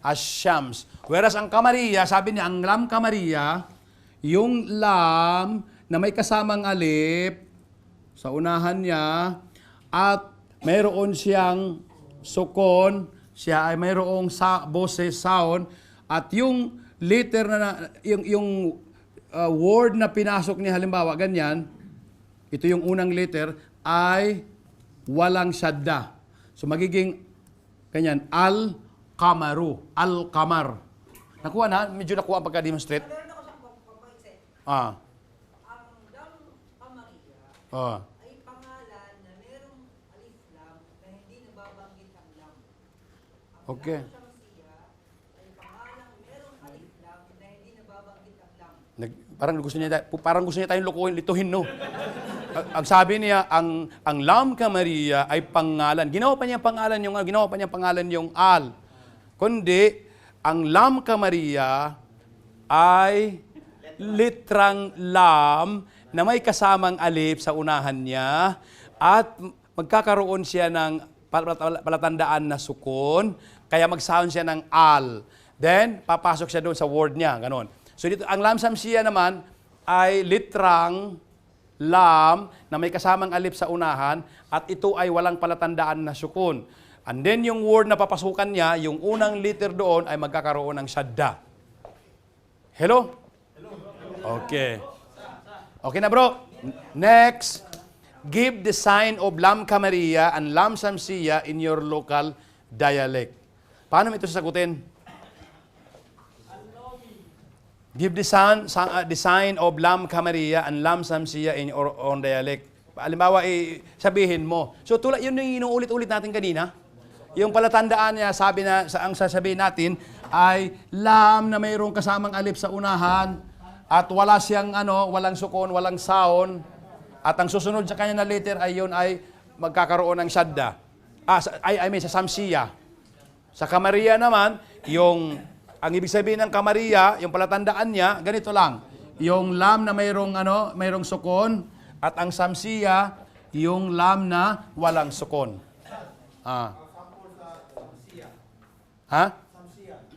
Asyams. Whereas ang kamariya, sabi niya, ang lam kamariya, yung lam na may kasamang alif sa unahan niya at mayroon siyang sukon, siya ay mayroong boses, sound, at yung letter yung word na pinasok niya, halimbawa, ganyan, ito yung unang letter, ay walang shadda. So magiging, ganyan, al-kamaru, al-kamar. Nakuha na? Medyo nakuha ang pagka-demonstrate. Meron ako sa pagpapaisip. Ah. Ang lam kamariya Ah. ay pangalan na merong alif lam na hindi nababanggit ang lam. Ang Okay. lam samsiya ay pangalan merong alif lam na hindi nababanggit ang lam. Parang gusto niya tayong lituhin, no? Ang sabi niya, ang lam kamariya ay pangalan. Ginawa pa niya pangalan yung al. Kundi, ang lam kamariya ay litrang lam na may kasamang alif sa unahan niya at magkakaroon siya ng palatandaan na sukon, kaya mag-sound siya ng al. Then, papasok siya doon sa word niya, ganon. So dito, ang lam samsiya naman ay litrang lam na may kasamang alif sa unahan at ito ay walang palatandaan na sukun. And then yung word na papasukan niya, yung unang letter doon ay magkakaroon ng shadda. Hello? Okay. Okay na bro? Next. Give the sign of lam kamariya and lam samsiya in your local dialect. Paano mo ito sasagutin? Give the sign of lam kamariya and lam samsiya in your own dialect. Halimbawa, sabihin mo. So, yun yung inuulit-ulit natin kanina. Yung palatandaan niya, ang sasabihin natin, ay lam na mayroong kasamang alif sa unahan at wala siyang walang sukon, walang sound. At ang susunod sa kanya na letter ay yun ay magkakaroon ng shadda. Sa samsiya. Sa kamariya naman, yung ang ibig sabihin ng kamariya, yung palatandaan niya, ganito lang. Yung lam na mayroong sukon, at ang samsiya, yung lam na walang sukon. Ah. Ha?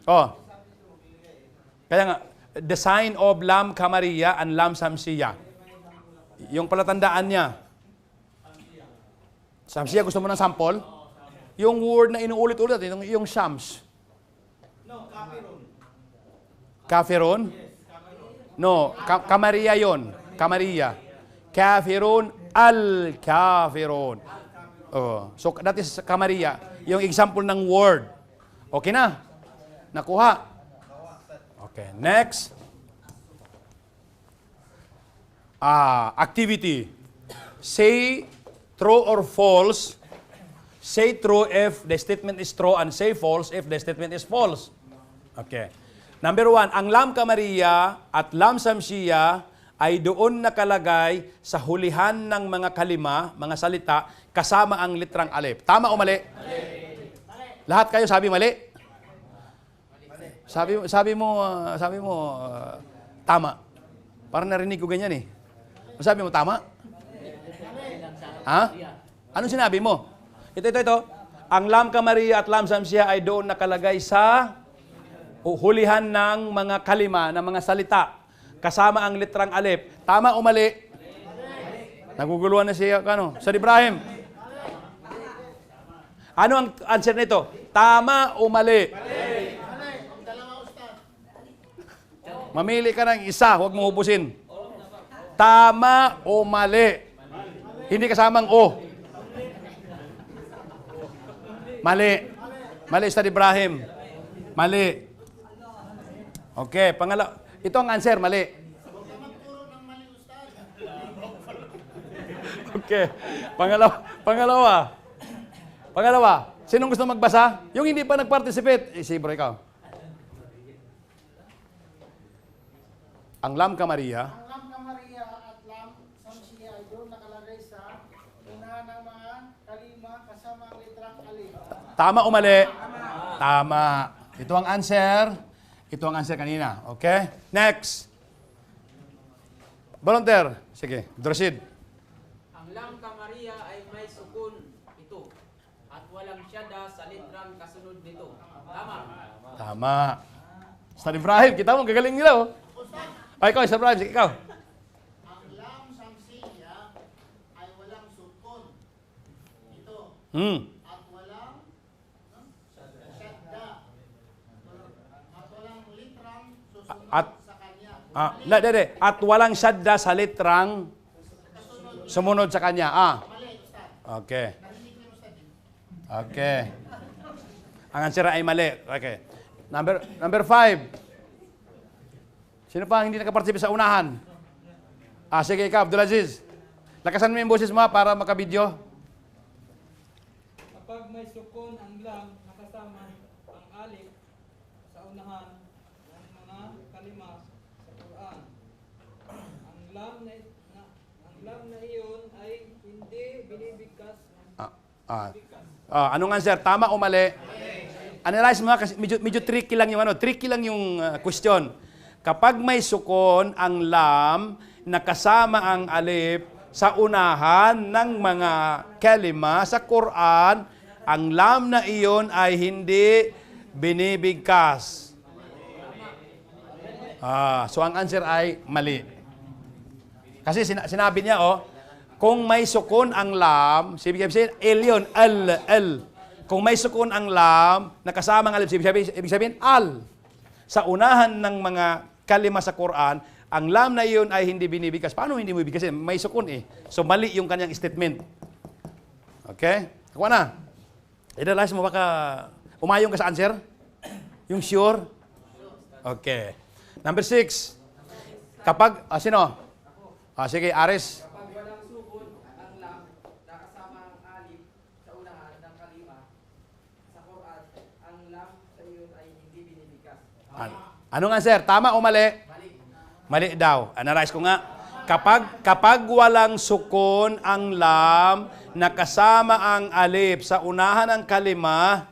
Oh. Kaya nga, the sign of lam kamariya and lam samsiya. Yung palatandaan niya. Samsiya, gusto mo ng sample? Yung word na inuulit-ulit, yung shams. No, kafirun. Kafirun? No, kamariya yon. Kamariya. Kafirun, al-kafirun. Oh, so that is kamariya. Yung example ng word. Okay na? Nakuha? Okay, next. Activity. Say true or false. Say true if the statement is true and say false if the statement is false. Okay. Number 1, ang lam kamariya at lam samsiya ay doon nakalagay sa hulihan ng mga kalima, mga salita, kasama ang litrang alif. Tama o mali? Mali. Lahat kayo sabi mali? Sabi mo, tama. Parang narinig ko ganyan eh. Sabi mo, tama? Ha? Anong sinabi mo? Ito. Ang lam kamariya at lam samsiya ay doon nakalagay sa hulihan ng mga kalima, ng mga salita, kasama ang litrang alif. Tama o mali? Naguguluhan na siya, Sir Ibrahim. Ano ang answer nito? Tama o mali? Mamili ka ng isa, huwag mo ubusin. Tama o mali? Hindi kasamang o. Mali. Mali, Sir Ibrahim. Mali. Okay, pangalawa. Ito ang answer, mali. Okay. Pangalawa. Sinong gusto magbasa? Yung hindi pa nag-participate. Si bro, ikaw. Ang lam kamariya. Ang lam kamariya at lam samsiya ay doon nakalagay sa unahan ng mga kalima kasama ang litrang alif. Tama o mali? Tama. Ito ang answer. Ito ang answer kanina. Okay? Next. Volunteer. Sige, Drosid. Ang lam kamariya ay may sukun ito at walang syada sa litrang kasunod nito. Tama. Tama. Ustad Ibrahim, kita mo, gagaling nila, oh. Ay, ikaw, Ustad Ibrahim, sige, ikaw. Ang lam samsiya ay walang sukun ito at walang syadda at walang litrang susunod sa kanya. At walang syadda sa litrang sumunod sa kanya. Mali, Ustad. Okay. Narinig niyo, Ustad. Okay. Ang answer ay mali. Okay. Number 5. Sino pa ang hindi nakaparticipate sa unahan? Sige, ikaw, Abdulaziz. Lakasan mo yung boses mo para makabidyo. Kapag may sukun ang lam, nakasama ang alif sa unahan ng mga kalima sa Quran. Ang lam na iyon ay hindi binibigkas ng Anong answer? Tama o mali? Analyze mo kasi medyo tricky lang yung question. Kapag may sukon ang lam na kasama ang alif sa unahan ng mga kalima sa Quran, ang lam na iyon ay hindi binibigkas. So ang answer ay mali. Kasi sinabi niya, kung may sukon ang lam, ibig sabihin, yun, al. Kung may sukon ang lam, nakasama ang alif, ibig sabihin, al. Sa unahan ng mga kalima sa Quran, ang lam na iyon ay hindi binibigkas. Paano hindi mo ibigkasin? May sukun eh. So mali yung kanyang statement. Okay? Kuha na. Idalize mo baka umayong ka sa answer? Yung sure? Okay. Number 6. Kapag, sino? Sige, Aris. Kapag walang sukun ang lam na kasama ang alif sa unahan ng kalima sa Quran, ang lam sa iyon ay hindi binibigkas. Anong answer? Tama o mali? Mali daw. Analyze ko nga. Kapag walang sukun ang lam na kasama ang alif sa unahan ng kalima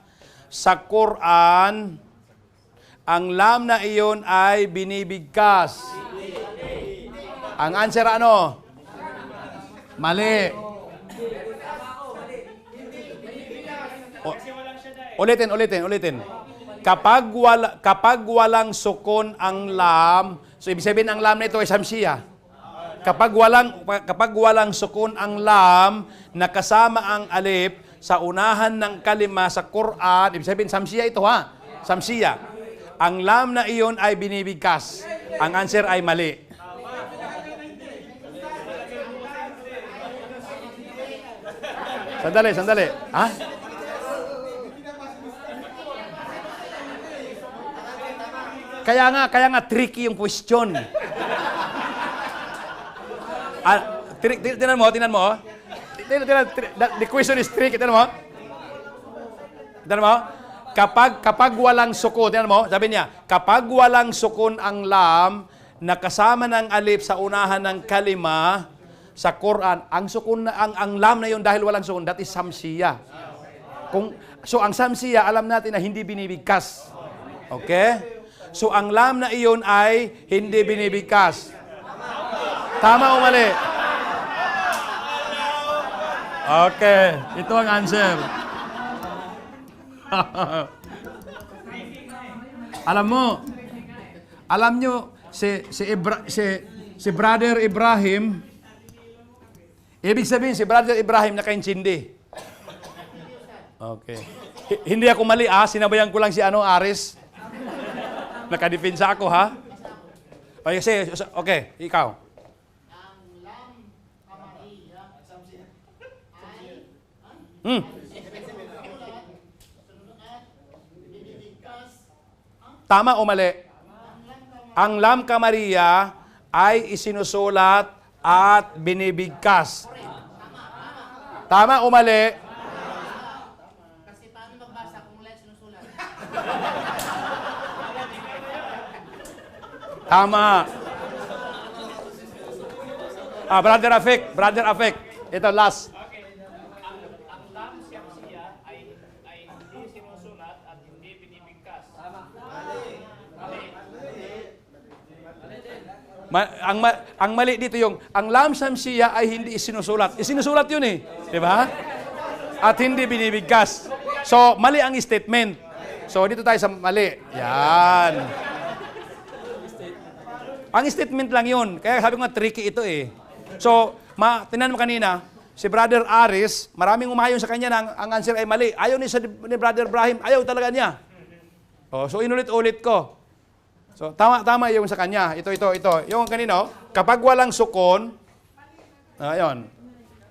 sa Quran, ang lam na iyon ay binibigkas. Ang answer ano? Mali. Ulitin. Kapag walang sukon ang lam, so ibig sabihin ang lam na ito ay samsiya. Kapag walang sukon ang lam, nakasama ang alif sa unahan ng kalima sa Quran, ibig sabihin samsiya ito ha. Samsiya. Ang lam na iyon ay binibigkas. Ang answer ay mali. Sandali. Ha? Kaya nga tricky yung question. Tingnan mo. The question is tricky. Tingnan mo. Kapag walang sukun, tingnan mo, sabi niya, kapag walang sukun ang lam, nakasama ng alif sa unahan ng kalima sa Quran, ang sukun ang lam na yun dahil walang sukun, that is samsiya. So ang samsiya, alam natin na hindi binibigkas. Okay? So, ang lam na iyon ay hindi binibigkas. Tama o mali? Okay. Ito ang answer. Alam nyo, si Brother Ibrahim, ibig sabihin, si Brother Ibrahim nakaintindi. Okay. Hindi ako mali, sinabayan ko lang si Aris. Nakadipinsa ako, ha? Okay, ikaw. Ang lam kamariya Tama o mali? Ang lam kamariya ay isinusulat at binibigkas. Tama o mali? Kasi paano magbasa kung wala sinusulat? Tama. Brother Afek. Ito last. Okay. Ang lam siyamsiya ay hindi sinusulat at hindi binibigkas. Ang mali dito yung, ang lam siyamsiya ay hindi isinusulat. Isinusulat yun eh. Di ba? At hindi binibigkas. So, mali ang statement. So, dito tayo sa mali. Yan. Ang statement lang yun. Kaya sabi ko nga, tricky ito eh. So, tinan mo kanina, si Brother Aris, maraming umayon sa kanya na ang answer ay mali. Ayaw ni Brother Ibrahim, ayaw talaga niya. So, inulit-ulit ko. So, tama yung sa kanya. Ito. Yung kanina, kapag walang sukon, ayun.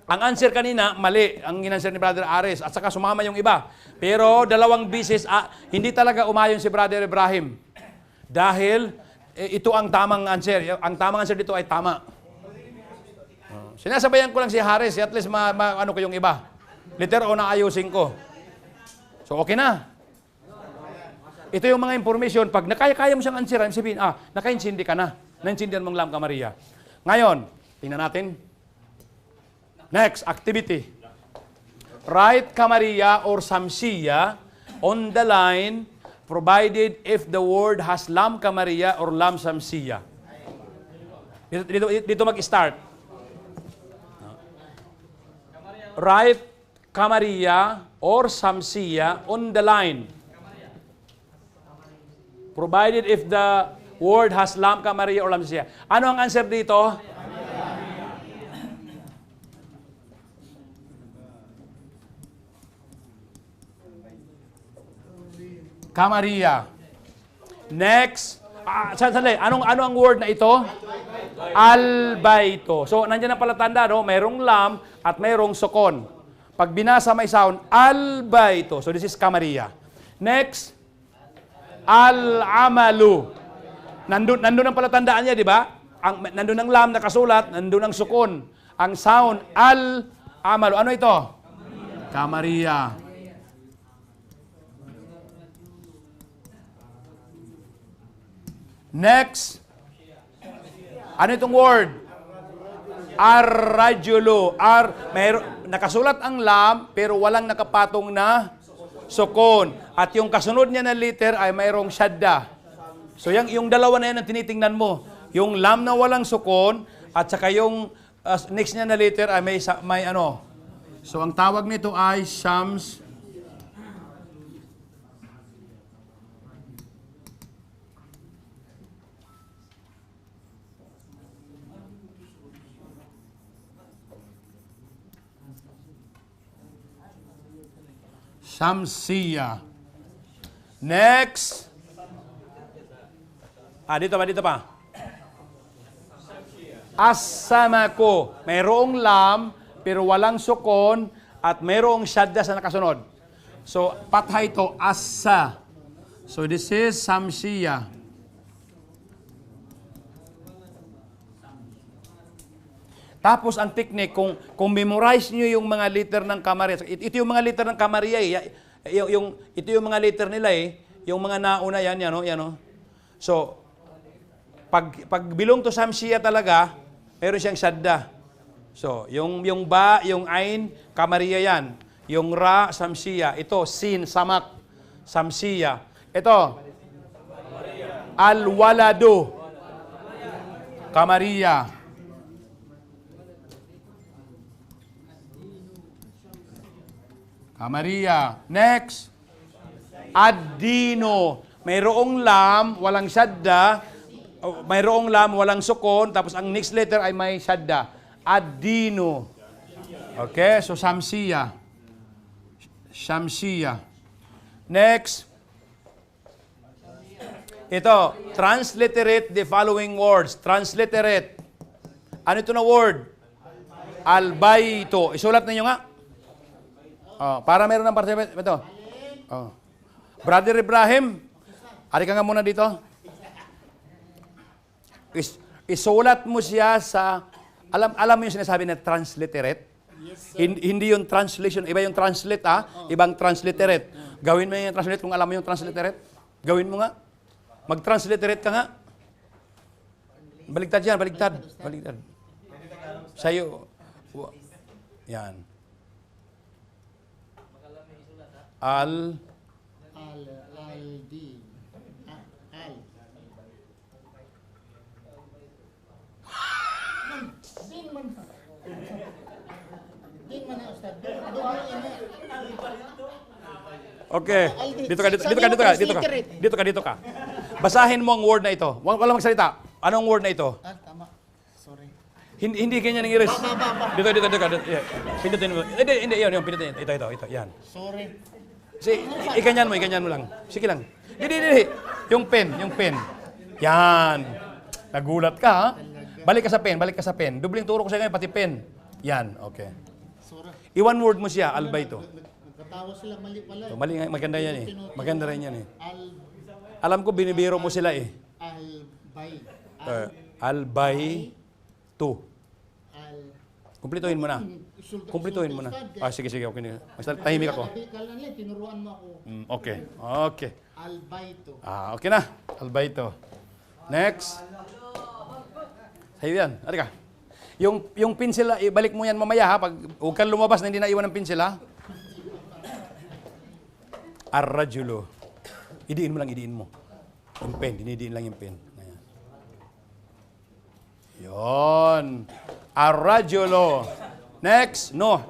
Ang answer kanina, mali. Ang inanswer ni Brother Aris. At saka sumama yung iba. Pero, dalawang bisis, hindi talaga umayon si Brother Ibrahim. Dahil, ito ang tamang answer. Ang tamang answer dito ay tama. Sinasabayan ko lang si Haris, at least ano ko yung iba. Letter O na ayusin ko. So, okay na. Ito yung mga information. Pag nakaya mo siyang answeran, sabihin, nakaintindi ka na. Naintindihan mong lam kamariya. Ngayon, tingnan natin. Next, activity. Write kamariya or samsiya on the line provided if the word has lam kamariya or lam samsiya. Dito mag-start. Write kamariya or samsiya on the line. Provided if the word has lam kamariya or lam samsiya. Ano ang answer dito? Kamariya. Next. Sandali. Ano ang word na ito? Albayto. So, nandiyan na pala tanda, no? Mayroong lam at mayroong sukon. Pag binasa may sound, albayto. So, this is kamariya. Next. Al-amalu. Nandun ang palatandaan niya, di ba? Nandun ang lam nakasulat, nandun ang sukon. Ang sound, al-amalu. Ano ito? Kamariya. Next. Ano itong word? Ar-rajulu. Nakasulat ang lam, pero walang nakapatong na sukon. At yung kasunod niya na letter ay mayroong shadda. So yung dalawa na yan ang tinitingnan mo. Yung lam na walang sukon at saka yung next niya na letter ay may ano. So ang tawag nito ay Shams. Shamsiya. Next. Dito pa. As-samako. Mayroong lam, pero walang sukon, at mayroong shadda sa nakasunod. So, pathay ito, asa. So, this is Shamsiya. Tapos, ang technique, kung memorize nyo yung mga liter ng Kamariya, ito yung mga liter ng Kamariya eh. Ito yung mga liter nila eh. Yung mga nauna yan. So, pag bilong to Shamsiya talaga, meron siyang shadda. So, yung ba, yung ain, Kamariya yan. Yung ra, Shamsiya. Ito, sin, samak, Shamsiya. Ito, al-waladu, Kamariya. Kamariya. Next, ad-dino. Mayroong lam, walang shadda. Mayroong lam, walang sukon. Tapos ang next letter ay may shadda. Ad-dino. Okay, so Shamsiya. Shamsiya. Next. Ito, transliterate the following words. Transliterate. Ano ito na word? Albayto. Isulat ninyo nga. Para meron ng participant. Ito. Brother Ibrahim, ari ka nga muna dito. Isulat mo siya sa, alam mo yung sinasabi na transliterate? Yes, hindi yung translation, iba yung translate ibang transliterate. Gawin mo yung translate kung alam mo yung transliterate. Gawin mo nga. Mag-transliterate ka nga. Baligtad yan, baligtad. Sa'yo. Yan. Al-di. Okay. Dito ka. Basahin mo ang word na ito. Wala magsalita. Anong word na ito? Tama. Sorry. Hindi ganyan ng English. Dito. Yeah. Pindutin mo. Hindi, yun, pindutin. Ito. Yan. Sorry. Iganyan mo lang. Sige lang. Hindi. Yung pen. Yan. Nagulat ka, ha? Balik ka sa pen. Dubling turo ko sa ngayon, pati pen. Yan, okay. I-one word mo siya, albayto. Nagkatawa sila, mali pala. So, mali, maganda yan eh. Maganda rin yan eh. Alam ko, binibiro mo sila eh. Albayto. Kumplituhin mo na. Sige, okay. Tahimik ako. Tinuruan mo ako. Okay. Albayto. Okay na. Albayto. Next. Sa'yo yan. Ano ka? Yung pencil, ibalik mo yan mamaya ha. Huwag kang lumabas na hindi naiwan ng pencil ha. Ar-rajulo. Idiin mo. Yung pen. Dinidiin lang yung pen. Ayan. Yun. Ar-rajulo. Next. No.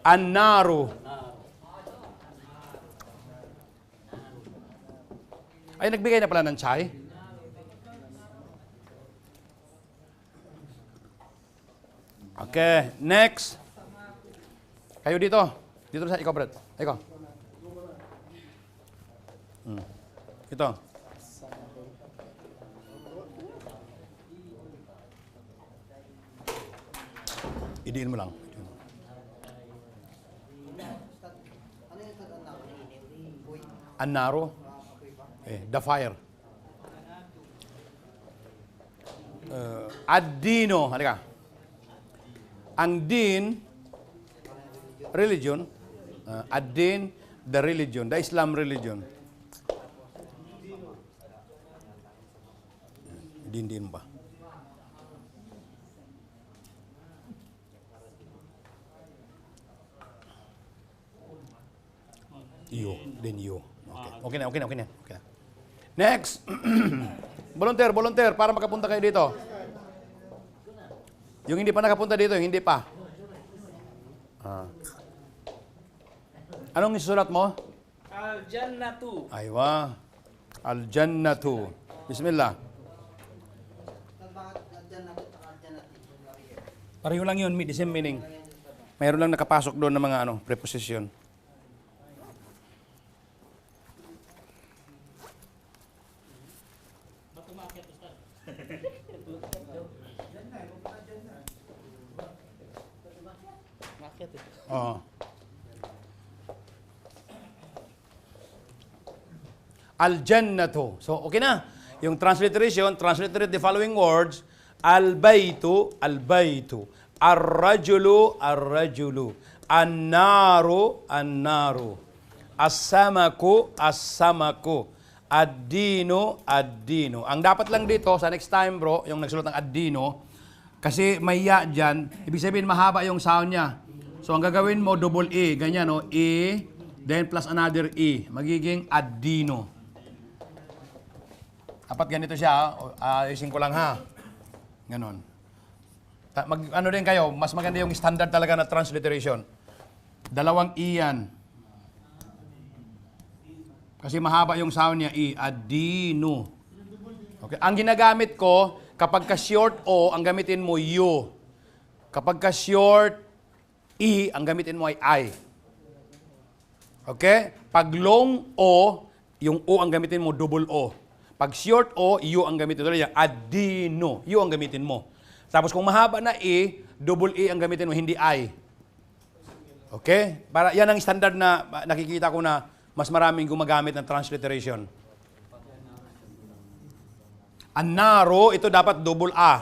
An-naru. Ay, nagbigay na pala ng chai. Okay, next. Kayo dito. Dito sa ikaw, Brad. Ikaw. Ito. Idiin mo lang. Annaro. The fire. Ad-dino. Halika. Ang din, religion. Ad-din, the religion. The Islam religion. Din ba? Iyo. Okay na. Next. Volunteer para makapunta kayo dito. Yung hindi pa nakapunta dito, yung hindi pa. Anong isulat mo? Al-Jannatu. Aywa. Al-Jannatu. Bismillah. Pareho lang yun, the same meaning. Mayroon lang nakapasok doon ng mga preposition. Oo. Al-Jannatu. So, okay na. Yung transliteration, transliterate the following words. Al-Baytu, Al-Baytu. Ar-Rajulu, Ar-Rajulu. An-Naru, An-Naru. As-Samaku, As-Samaku. Ad-Dinu, Ad-Dinu. Ang dapat lang dito, sa next time bro, yung nagsulat ng Ad-Dinu, kasi may ya dyan, ibig sabihin mahaba yung sound niya. So, ang gagawin mo, double E. Ganyan, no? E, then plus another E. Magiging Ad-Dinu. Dapat ganito siya, ayusin ko lang ha. Ganon. Ano din kayo, mas maganda yung standard talaga na transliteration. Dalawang E yan. Kasi mahaba yung sound niya, E, Ad-Dinu. Okay. Ang ginagamit ko, kapag ka-short O, ang gamitin mo U. Kapag ka-short E, ang gamitin mo ay I. Okay? Pag long O, yung O ang gamitin mo, double O. Pag short O, U ang gamitin mo. Ad-Dinu. U ang gamitin mo. Tapos kung mahaba na E, double E ang gamitin mo, hindi I. Okay? Para, yan ang standard na nakikita ko na mas maraming gumagamit ng transliteration. An-Naru, ito dapat double A.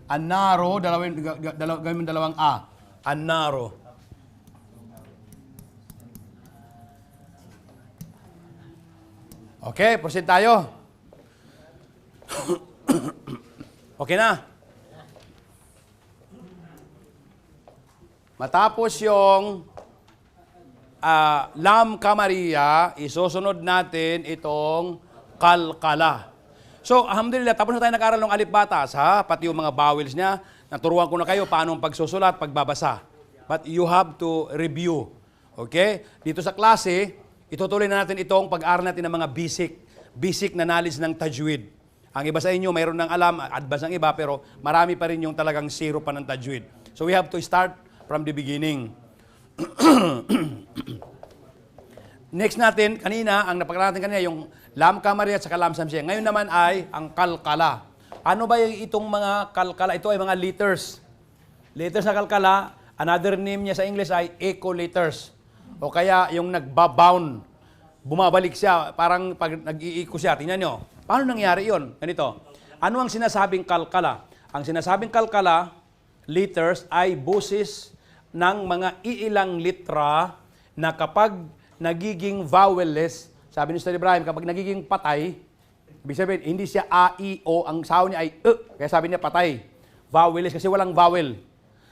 An-Naru, gawin dalawang A. An-Naru. Okay, proceed tayo. Okay na. Matapos yung Lam Kamaria, isusunod natin itong Kalkala. So, alhamdulillah, tapos na tayo nag-aral ng alif batas, ha? Pati yung mga vowels niya. Naturuan ko na kayo paano pagsusulat, pagbabasa. But you have to review. Okay? Dito sa klase, itutuloy na natin itong pag-aaral natin ng mga basic na knowledge ng tajwid. Ang iba sa inyo, mayroon ng alam, advance ang iba, pero marami pa rin yung talagang zero pa ng tajwid. So, we have to start from the beginning. Next natin, kanina, ang napag-aralan natin kanina, yung Lam Kamaria at saka Lam Samsiya. Ngayon naman ay ang Kalkala. Ano ba yung itong mga Kalkala? Ito ay mga letters. Letters na Kalkala, another name niya sa English ay echo letters. O kaya yung nagbabound, bumabalik siya, parang pag nag-iiko siya. Tingnan nyo, paano nangyari yon? Ganito. Ano ang sinasabing Kalkala? Ang sinasabing Kalkala, letters ay boses ng mga iilang litra na kapag nagiging vowelless, sabi ni Ustad Ibrahim, kapag nagiging patay, ibig sabihin, hindi siya A, I, O, ang sound niya ay kaya sabi niya patay. Vowelless, kasi walang vowel.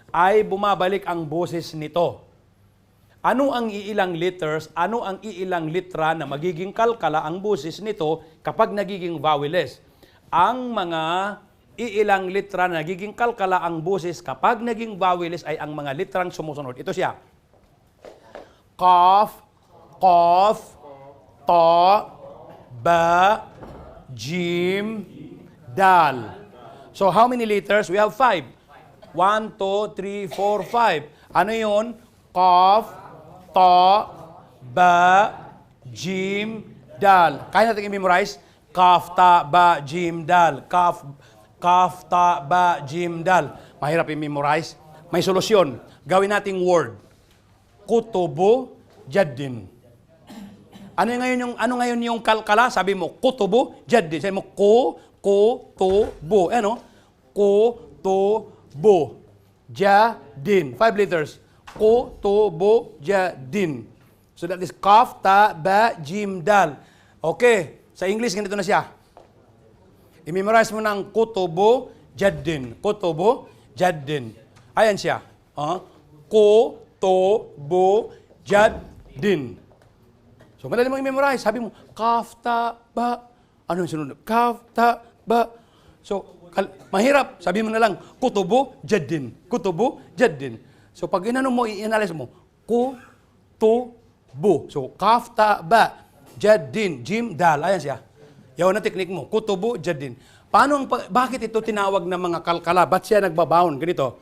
Ay bumabalik ang boses nito. Ano ang iilang letters, ano ang iilang litra na magiging kalkala ang boses nito kapag nagiging vowelless? Ang mga iilang litra na nagiging kalkala ang boses kapag naging vowelless ay ang mga litrang sumusunod. Ito siya. Qaf, Qaf, Ta, Ba, Jim, Dal. So how many letters? We have 5. 1, 2, 3, 4, 5. Ano yun? Qaf, Ta, Ba, Jim, Dal. Kaya natin i-memorize? Qaf, Ta, Ba, Jim, Dal. Qaf, Ta, Ba, Jim, Dal. Mahirap i-memorize. May solusyon. Gawin nating word. Kutubu, Jaddin. Ano ngayon yung kalkala? Sabi mo, kutubu, Jaddin. Sabi mo, kutubu. Ano? Kutubu, Jaddin. 5 letters. Kutubu, Jaddin. So that is Qaf, Ta, Ba, Jim, Dal. Okay. Sa English, ganito na siya. I-memorize mo ng kutubu, Jaddin. Kutubu, Jaddin. Ayan siya. Kutubu, Jaddin. So, madali mong i-memorize. Sabi mo, Qaf, Ta, Ba. Ano yung sunod? Kaf, ta, ba. So, mahirap. Sabi mo na lang, kutubu, jaddin. Kutubu, jaddin. So, pag inano mo, i-analyze mo, kutubu. So, kaf, ta, ba, jaddin, jim, dal. Ayan siya. Yawan na teknik mo, kutubu, jaddin. Bakit ito tinawag na mga kalkala? Ba't siya nagbabaon? Ganito.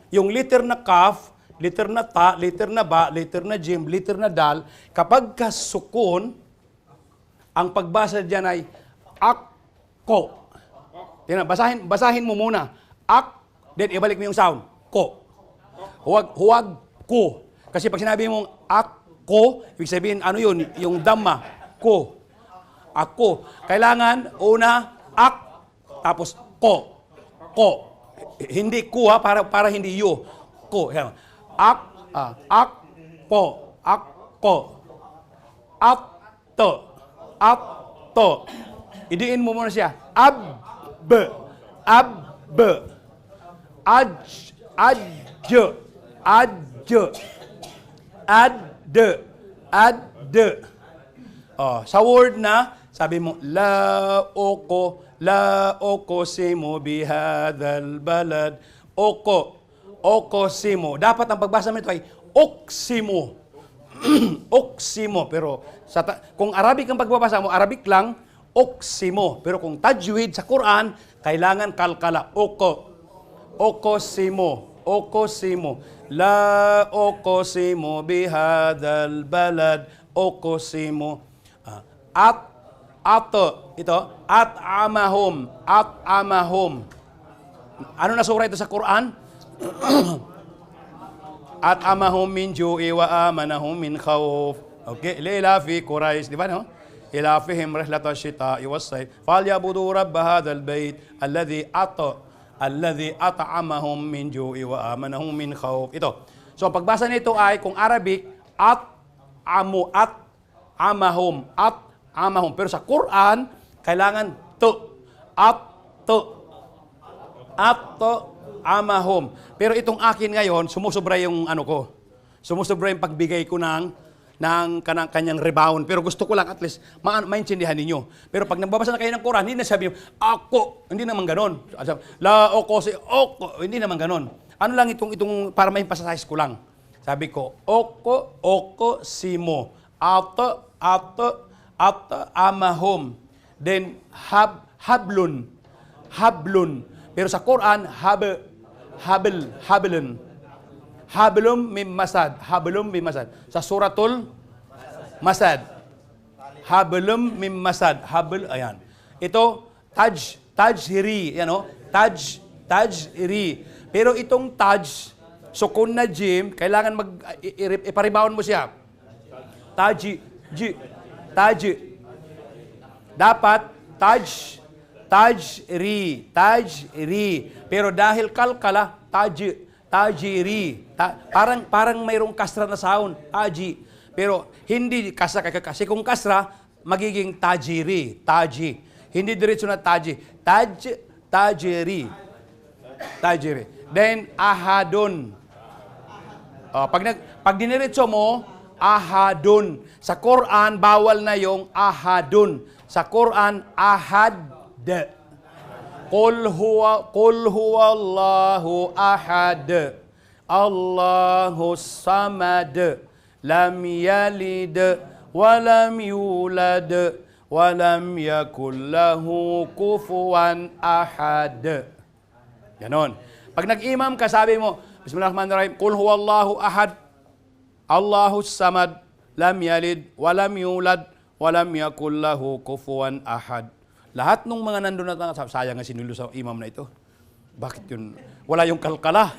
Yung liter na kaf, liter na ta, liter na ba, liter na jim, liter na dal, kapag kasukon, ang pagbasa diyan ay akko. Tingnan, basahin mo muna. Then ibalik mo yung sound. Ko. Huwag ko. Kasi pag sinabi mong akko, ibig sabihin, ano yun? Yung dhamma. Ko. Ako. Kailangan, una, tapos ko. Ko. Hindi ku ha, para hindi you. Ko. Po. Akko. Atto. Idiin mo muna siya. Ab. Ad. Sa word na, sabi mo, la oko simo bihadal balad. Oko simo. Dapat ang pagbasa mo ito ay oksimo. Oksimo. Pero kung Arabic ang pagbabasa mo, Arabic lang, oksimo. Pero kung tajwid sa Quran, kailangan kalkala. Okosimo. La okosimo bihadal balad. Okosimo. At amahum. Ano na sura ito sa Quran? At amahum min ju'i wa amanahum min khawf. Okay, lilafi Quraish, di ba no? Ilafihim rihlata syita'i was-sayf. Falyabudu rabb hadzal bait alladhi at'amahum min ju'i wa amanahum min khawf. Ito. So ang pagbasa nito ay kung Arabic amahum. Pero sa Quran kailangan amahum. Pero itong akin ngayon, sumusobra yung sumusobra yung pagbigay ko ng kanyang rebound. Pero gusto ko lang at least maintindihan ninyo. Pero pag nagbabasa na kayo ng Quran, hindi na sabi yung ako. Hindi naman ganon. La oko si oko. Hindi naman ganon. Ano lang itong para ma-emphasize ko lang. Sabi ko, oko simo. Amahum. Then hablun. Pero sa Quran, hablun. Hablum mim masad. Sa suratul Masad. Hablum mim masad. Ayan. Ito, tajri. Yan o. Tajri. Pero itong sukun na jim, kailangan iparibaon mo siya. Taji. Dapat, tajri. Pero dahil kalkala, tajiri. Parang mayroong kasra na sound. Taji. Pero hindi kasra. Kasi kung kasra, magiging tajiri. Taji. Hindi diretso na taji. Tajiri. Then, ahadun. Pag diniretso mo, ahadun. Sa Quran, bawal na yung ahadun. Sa Quran, ahad. Qul huwa Allahu ahad. Allahus samad. Lam yalid wa lam yulad wa lam yakul lahu kufuwan ahad. Ganon. Pag nag-imam ka, sabi mo, Bismillahirrahmanirrahim, Qul huwa Allahu ahad. Allahus samad. Lam yalid wa lam yulad wa lam yakul lahu kufuwan ahad. Lahat ng mga nandun na sayang nga sinulo sa imam na ito. Bakit yun? Wala yung kalkala.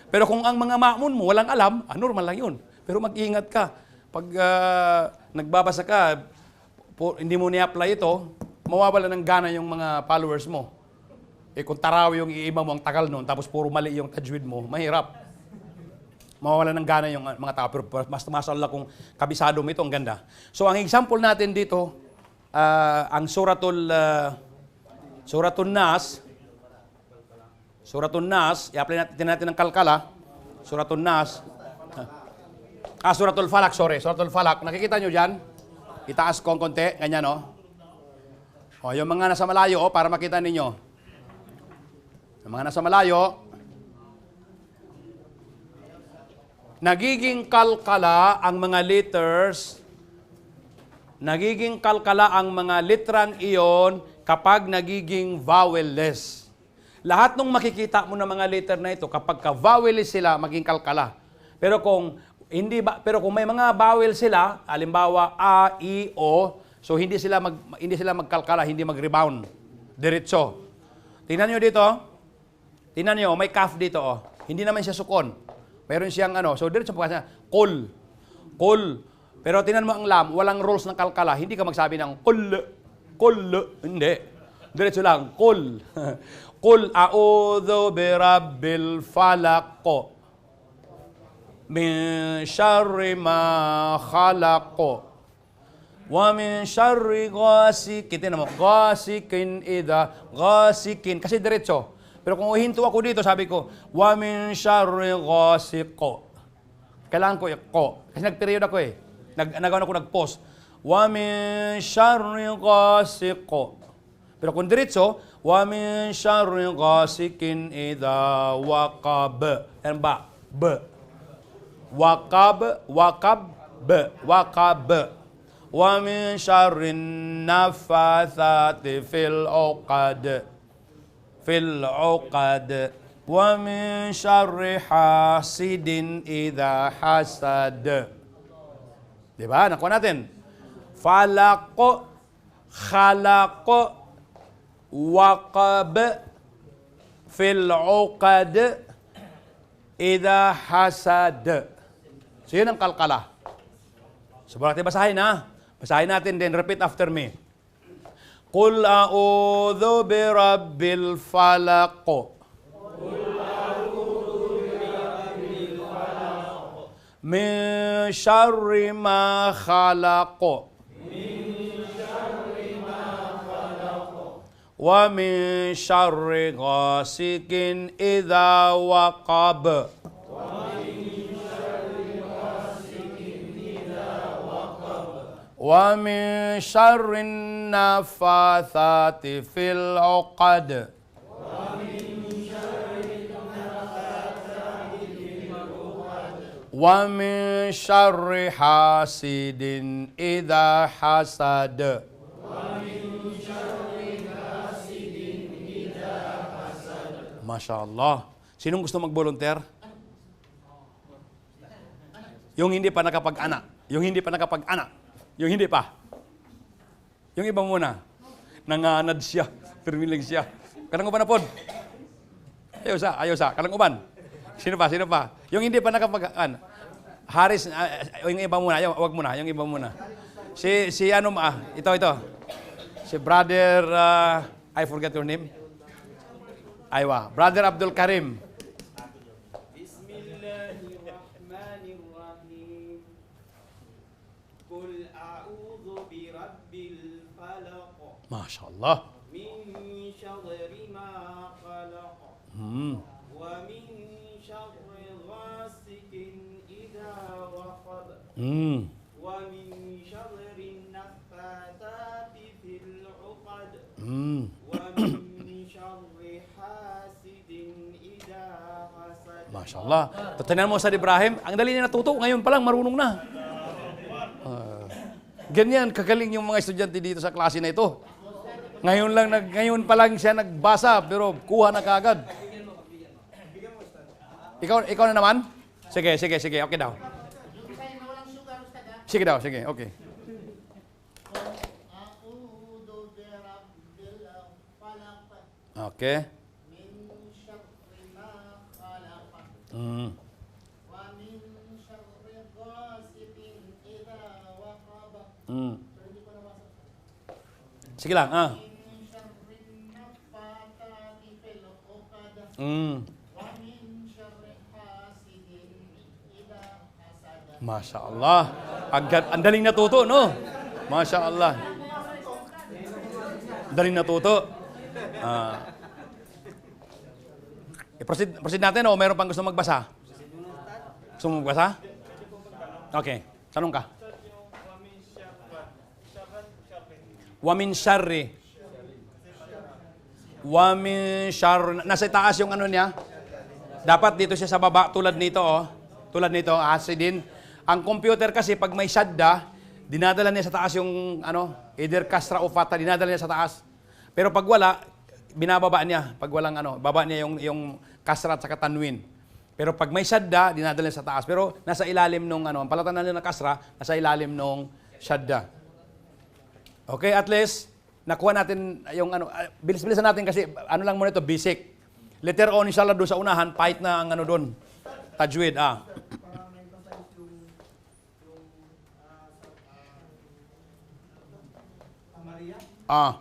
Pero kung ang mga ma'mun mo walang alam, normal lang yun. Pero mag-ingat ka. Pag nagbabasa ka, hindi mo ni-apply ito, mawawala ng gana yung mga followers mo. Kung tarawi yung iimam mo, ang tagal nun, tapos puro mali yung tajwid mo, mahirap. Mawawala ng gana yung mga tao. Pero mas mashallah kung kabisado mo ito, ang ganda. So ang example natin dito, ang Suratul Nas, i-apply natin ng kalkala, Suratul Nas, Suratul Falak, Suratul Falak, nakikita nyo dyan? Itaas ko ang konti, ganyan, no? O, yung mga nasa malayo, para makita ninyo. Yung mga nasa malayo, nagiging kalkala ang mga letters, nagiging kalkala ang mga litrang iyon kapag nagiging vowelless. Lahat ng makikita mo ng mga letter na ito, kapag ka-vowelless sila, maging kalkala. Pero kung may mga vowel sila, halimbawa A, I, O, so hindi sila magkalkala, hindi mag-rebound. Diretso. Tingnan niyo dito. Tingnan niyo, may calf dito, oh. Hindi naman siya sukon. Meron siyang so diretso po kasi kul. Kul. Pero tingnan mo ang lam, walang rules ng kalkala. Hindi ka magsabi ng kul. Hindi. Diretso lang, kul. Kul a'udhu birabbil falaq. Min syarri ma khalaq. Wa min syarri ghasikin. Tingnan mo, ghasikin ghasikin. Kasi diretso. Pero kung uhinto ako dito, sabi ko, wa min syarri ghasiqo. Kailangan ko yung ko. Kasi nag-period ako eh. Nag-pause. Wa min syarri ghasiqo. Pero kung diretso, wa min syarri ghasikin idza waqab. Yan ba? B. Waqab, waqab. Wa min syarri nafathati fil uqad. Fil uqad wa min syarri hasidin idza hasad. Di ba? Nakuha natin. Falaq, khalaq, waqab, fil uqad idza hasad. So yun ang kalkala. So bakit basahin ha? Basahin natin din. Repeat after me. Qul a'udhu birabbil falaq. Min syarri ma khalaq. Wa min syarri ghasikin idza waqab. Wa min syarri nafathati fil uqad. Wa min syarri hasidin idza hasad. Masya Allah. Sinong gusto mag-volunteer? Yung hindi pa nakapag-anak. Yung hindi pa nakapag-anak. Yung hindi pa. Yung iba muna. Nanganad siya. Permiling siya. Kanang uban na pod. Ayaw sa. Kanang uban. Sino pa? Yung hindi pa nakapag-anak. Haris, yung iba muna. Wag muna. Yung iba muna. Si ano ito. Si brother, I forget your name. Aywa. Brother Abdul Karim. Bismillahirrahmanirrahim. Qul a'udhu birabbil falaq. Masya Allah. Min syarri ma khalaq. Wa min syarri ghasikin idza waqab. Wa min syarri naffathati fil 'uqad. Wa min syarri hasidin idza hasad. Masya Allah. Tatanan mo sa Ibrahim, ang dali niya natuto. Ngayon pa lang, marunong na. Ganyan, kagaling yung mga estudyante dito sa klase na ito. Ngayon pa lang siya nagbasa, pero kuha na kaagad. Ikaw na naman? Sige. Okay daw. Sige daw, okay. Okay. Sige lang, Masya Allah. Ang daling natuto, no? Masya Allah. Daling natuto. Proceed natin o meron pang gusto magbasa? Gusto mo magbasa? Okay. Tanong ka. Wa min syarri. Wa min syarri, nasa taas yung ano niya. Dapat dito siya sa baba, tulad nito, oh. Tulad nito, asidin. Ang computer kasi, pag may shadda, dinadala niya sa taas yung, either kasra o fata, dinadala niya sa taas. Pero pag wala, binababa niya. Pag walang baba niya yung kasra at saka tanwin. Pero pag may shadda, dinadala niya sa taas. Pero nasa ilalim nung, ang palatan niya ng kasra, nasa ilalim nung shadda. Okay, at least, nakuha natin yung bilis-bilisan natin kasi lang muna ito, basic. Letter O, inshallah, doon sa unahan, pahit na ang doon. Tajwid, Para may emphasize Maria,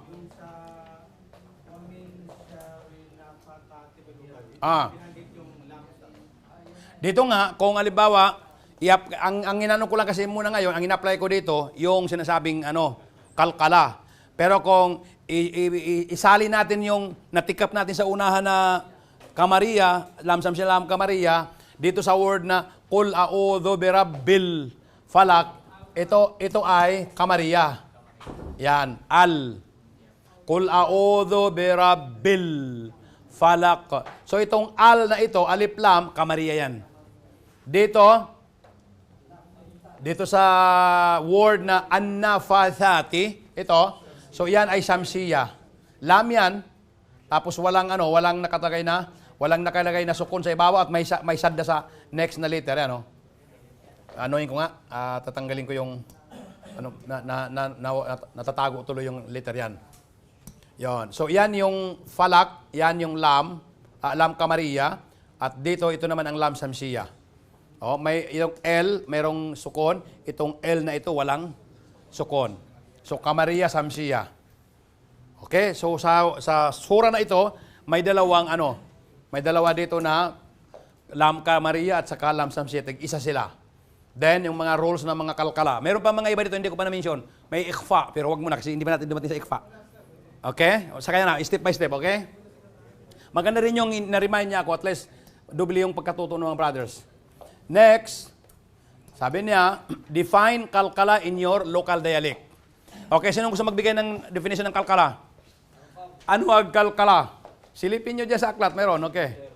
yung sa wamin syari na patatibalugan. Pinanggit yung lam sa Dito nga, kung alibawa, ang inano ko lang kasi muna ngayon, ang in-apply ko dito, yung sinasabing kalkala. Pero kung isali natin yung natikap natin sa unahan na kamariya, lamsam siya lam kamariya, dito sa word na Qul a'udhu birabbil falak, ito ay kamariya. Yan, al. Qul a'udhu birabbil falak. So itong al na ito, alif lam, kamariya yan. Dito sa word na an-nafathati, ito, so yan ay samsiya. Lam yan, tapos walang nakalagay na sukun sa ibabaw at may sadda sa next na letter, Anoin ko nga, tatanggalin ko yung natatago tuloy yung letter yan. Yon. So yan yung falak, yan yung lam kamariya, at dito ito naman ang lam samsiya. May yung L, mayroong sukon, itong L na ito walang sukon. So kamariya samsiya. Okay? So sa sura na ito, may dalawa dito na lam kamariya at saka lam samsiya, isa sila. Then yung mga rules ng mga kalkala. Meron pa mga iba dito hindi ko pa na-mention. May ikhfa, pero wag muna kasi hindi pa natin dumating sa ikhfa. Okay? O sakaya na, step by step, okay? Maganda rin yung na-remind niya ako, at least doble yung pagkatuto ng mga brothers. Next, sabi niya, define kalkala in your local dialect. Okay, sinong gusto magbigay ng definition ng kalkala? Ano ang kalkala? Silipin nyo dyan sa aklat, meron, okay.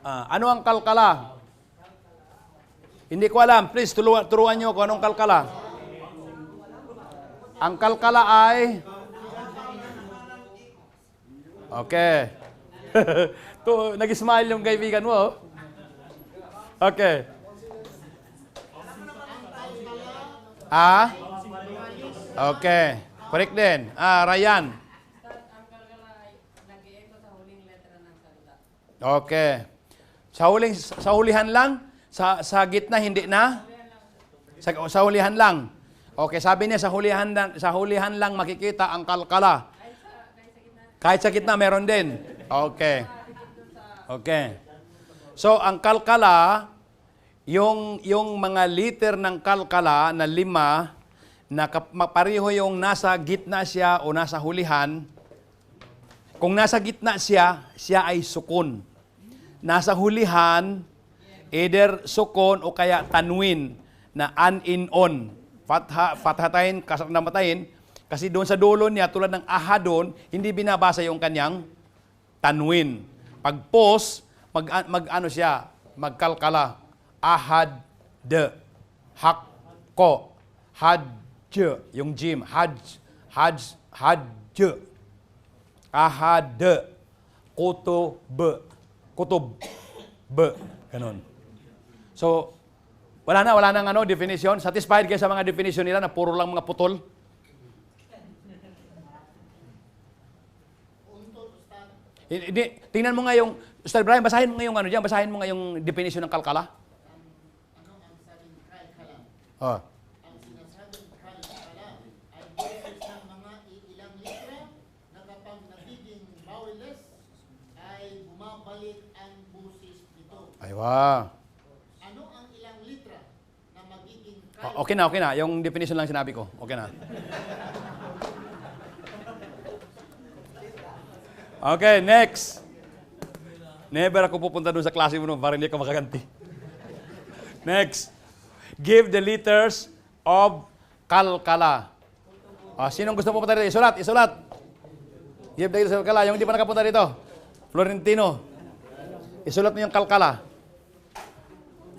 Ano ang kalkala? Hindi ko alam, please turuan nyo kung anong kalkala. Ang kalkala ay... Okay. Nag-smile yung kaibigan mo. Okay. Okay. Correct din. Ryan. Okay. Sa hulihan lang? Sa gitna hindi na? Sa hulihan lang. Okay, sabi niya sa hulihan lang makikita ang kalkala. Kahit sa gitna meron din. Okay. Okay. So, ang kalkala, yung mga liter ng kalkala na 5, na pareho yung nasa gitna siya o nasa hulihan. Kung nasa gitna siya ay sukun. Nasa hulihan, either sukun o kaya tanwin na an in on. Fathatayin, kasar na matayin. Kasi doon sa dulo niya, tulad ng ahadon, hindi binabasa yung kanyang tanwin. Pag pause, magkalkala. Ahad, de, hakko, hadj, yung jim, hadj, ahad, kutub, ganun. So, wala nang definition. Satisfied kayo sa mga definition nila na puro lang mga putol? Tingnan mo nga yung, Ustad Brian, basahin mo nga yung basahin mo nga yung definition ng kalkala. Ano ang sabing kalkala? Ang sinasabing kalkala ay boses ng mga ilang litra na kapag nagiging vowelless ay bumabalik ang boses nito. Aywa. Ano ang ilang litra na magiging Okay na. Yung definition lang sinabi ko. Okay na. Okay, next. Never ako pupunta doon sa klase mo para hindi ka makaganti. Next. Give the letters of kalkala. Sinong gusto pupunta dito? Isulat. Give the ears sa kalkala. Yung hindi pa nakapunta dito. Florentino. Isulat mo yung kalkala.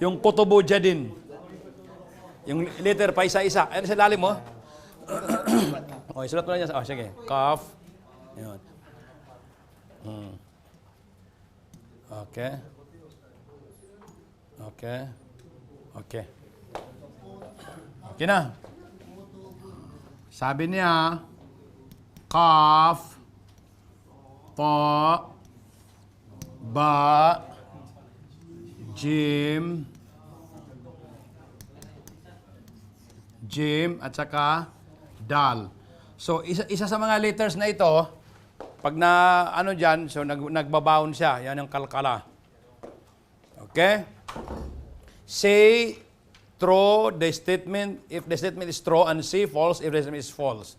Yung kutubo jadin. Yung letter pa isa-isa. Ayun sa lalim mo. O, isulat mo na dyan. O, sige. Kaf. Yun. Okay. Okay. Okay. Okay na. Sabi niya, Kaf, Ta, Ba, Jim, at saka Dal. So, isa sa mga letters na ito, pag na, ano dyan, so nagbabaon siya. Yan yung kalkala. Okay? Say true the statement if the statement is true and say false if the statement is false.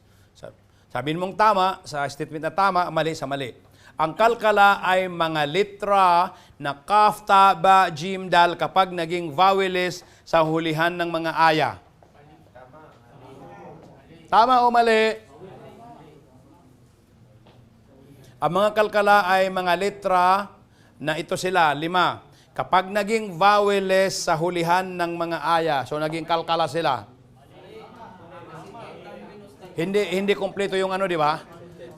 Sabihin mong tama sa statement na tama, mali sa mali. Ang kalkala ay mga litra na kaf, ta, ba, jim, dal kapag naging vowels sa hulihan ng mga aya. Tama o mali? Ang mga kalkala ay mga litra na ito sila, 5. Kapag naging vowels sa hulihan ng mga aya, so naging kalkala sila. Hindi kompleto yung ano, di ba?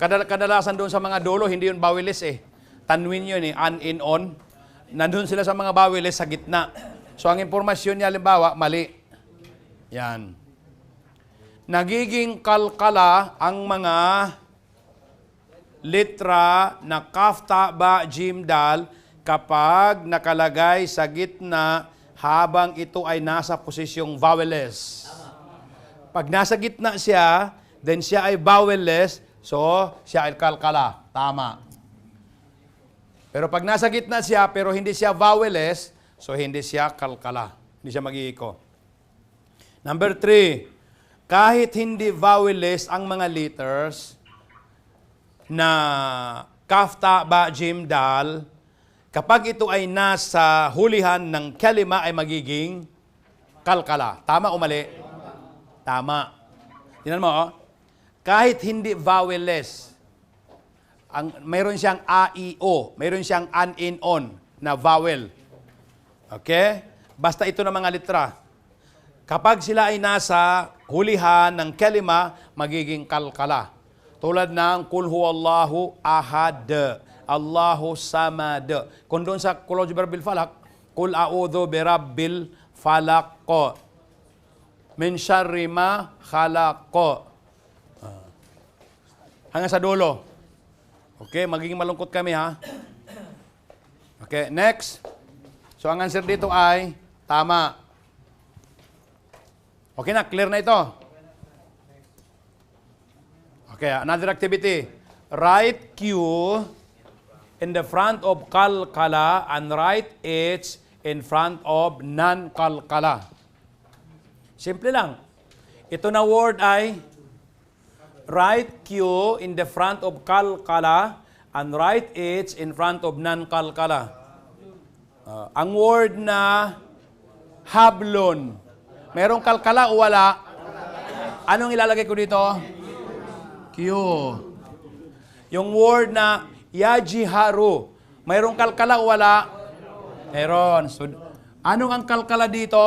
Kadalasan doon sa mga dulo, hindi yun vowels eh. Tanwin yun eh, an, in, on. Nandun sila sa mga vowels sa gitna. So ang impormasyon niya, halimbawa, mali. Yan. Nagiging kalkala ang mga litra na kaf, ta, ba, jim, dal kapag nakalagay sa gitna habang ito ay nasa posisyong vowels. Pag nasa gitna siya, then siya ay vowels, so siya ay kalkala. Tama. Pero pag nasa gitna siya, pero hindi siya vowels, so hindi siya kalkala. Hindi siya mag-iiko. Number 3, kahit hindi vowels ang mga letters na kaf, ta, ba, jim, dal, kapag ito ay nasa hulihan ng kalima ay magiging kalkala. Tama o mali? Tama. Tingnan mo, oh. Kahit hindi vowels, mayroon siyang a, i, o, mayroon siyang an, in, on na vowel. Okay? Basta ito na mga litra. Kapag sila ay nasa hulihan ng kalima, magiging kalkala. Tulad ng kul huwallahu ahad. Allahu samad. Kung doon sa Qul a'udzu birabbil falaq, Qul a'udzu birabbil falaq min syarri ma khalaq. Hanggang sa dulo. Okay, magiging malungkot kami ha. Okay, next. So ang answer dito ay tama. Okay na, clear na ito. Okay, another activity. Write Q in the front of kalkala and write H in front of non-kalkala. Simple lang. Ito na word ay write Q in the front of kalkala and write H in front of non-kalkala. Ang word na hablon. Merong kalkala o wala? Anong ilalagay ko dito? Q. Yung word na yajiharu. Mayroong kalkala o wala? Meron. So, anong ang kalkala dito?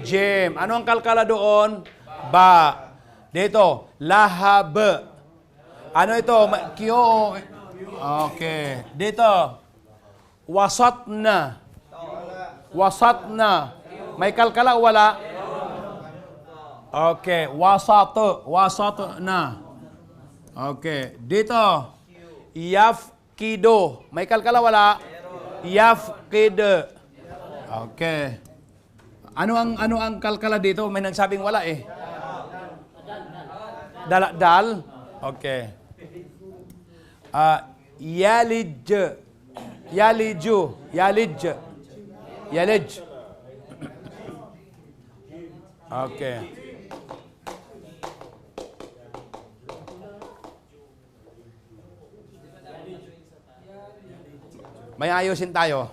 Jim. Ano ang kalkala doon? Ba. Dito, lahab. Ano ito? Kyo. Okay. Dito, wasatna. Wasatna. May kalkala o wala? Okay. Wasatu. Wasatna. Okay. Dito, yafkido. May kalkala wala? Yafkid. Okay. Ano ang kalkala dito? May nagsabing wala eh. Dal. Okay. Yalij. Yaliju. Yalij. Yalij. Okay. May ayusin tayo.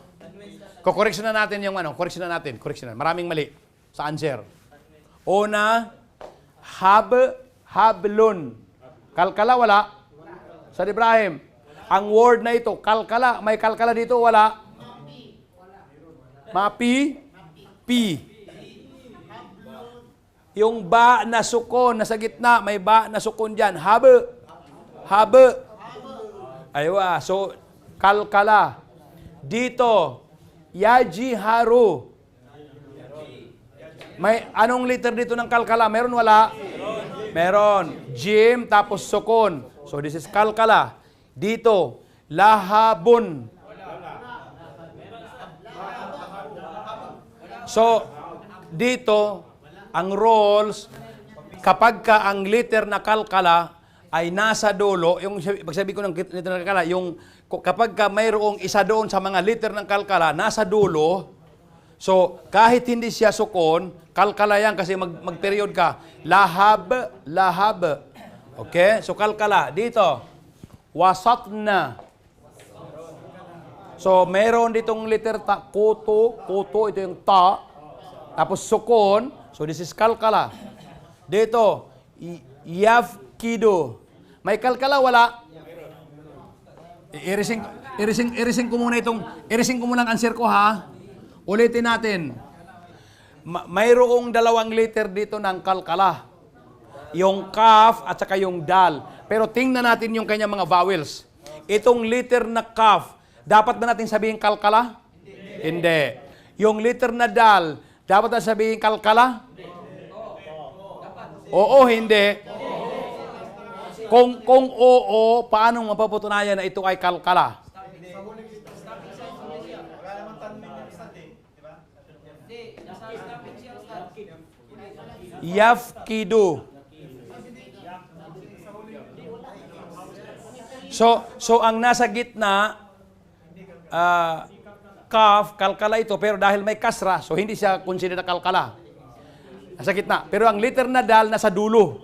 Kokoreksyonan natin yung koreksyonan natin. Maraming mali sa answer. Una, hablon. Kalkala wala? Ustad Ibrahim, ang word na ito, kalkala, may kalkala dito, wala? Mapi? Pi. Yung ba na sukon, nasa gitna, may ba na sukon dyan. Habe. Habe. Aywa, so, kalkala. Dito, yaji haru. May anong letter dito ng kalkala? Meron, wala? Meron. Jim, tapos sukon. So, this is kalkala. Dito, lahabun. So, dito, ang rules, kapag ka ang letter na kalkala ay nasa dulo, yung pagsabi ko ng letter na kalkala, yung kapag ka mayroong isa doon sa mga letter ng kalkala, nasa dulo, so kahit hindi siya sukon, kalkala yan kasi mag-period ka. Lahab, lahab. Okay? So kalkala. Dito, wasatna. So, meron ditong letter ta, koto, koto, ito yung ta. Tapos sukon, so this is kalkala. Dito, yafkido. May kalkala, wala? Irising ko muna irising ko muna ang answer ko, ha? Ulitin natin. Mayroong dalawang letter dito ng kalkala. Yung kaf at saka yung dal. Pero tingnan natin yung kanyang mga vowels. Itong letter na kaf, dapat ba natin sabihin kalkala? Hindi. Yung letter na dal, dapat na sabihin kalkala? Oo, hindi. Kung oo, paano mapaputunayan na ito ay kalkala? Yafkidu. So ang nasa gitna, kaf, kalkala ito, pero dahil may kasra, so hindi siya considered na kalkala. Nasa gitna. Pero ang letter na dal, nasa dulo.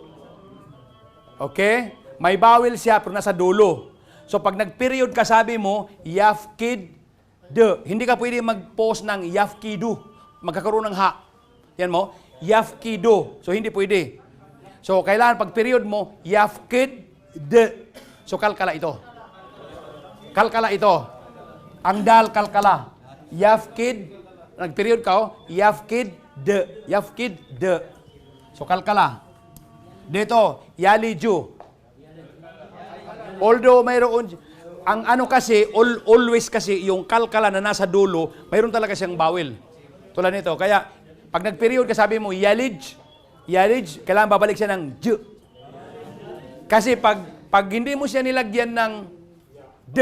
Okay? May vowel siya, pero nasa dulo. So pag nag-period ka, sabi mo, yafkid de. Hindi ka pwede mag-pause ng yafkidu. Magkakaroon ng ha. Yan mo, yafkidu. So hindi pwede. So kailangan pag period mo, yafkid de. So kalkala ito. Kalkala ito. Ang dal kalkala. Yafkid, nag-period ka, oh, yafkid de. Yafkid de. So kalkala. Dito, yaliju. Although mayroon, ang ano kasi, always kasi, yung kalkala na nasa dulo, mayroon talaga siyang vowel. Tulad nito. Kaya, pag nag-period ka, sabi mo, yalij, kailangan babalik siya ng j. Kasi pag hindi mo siya nilagyan ng d,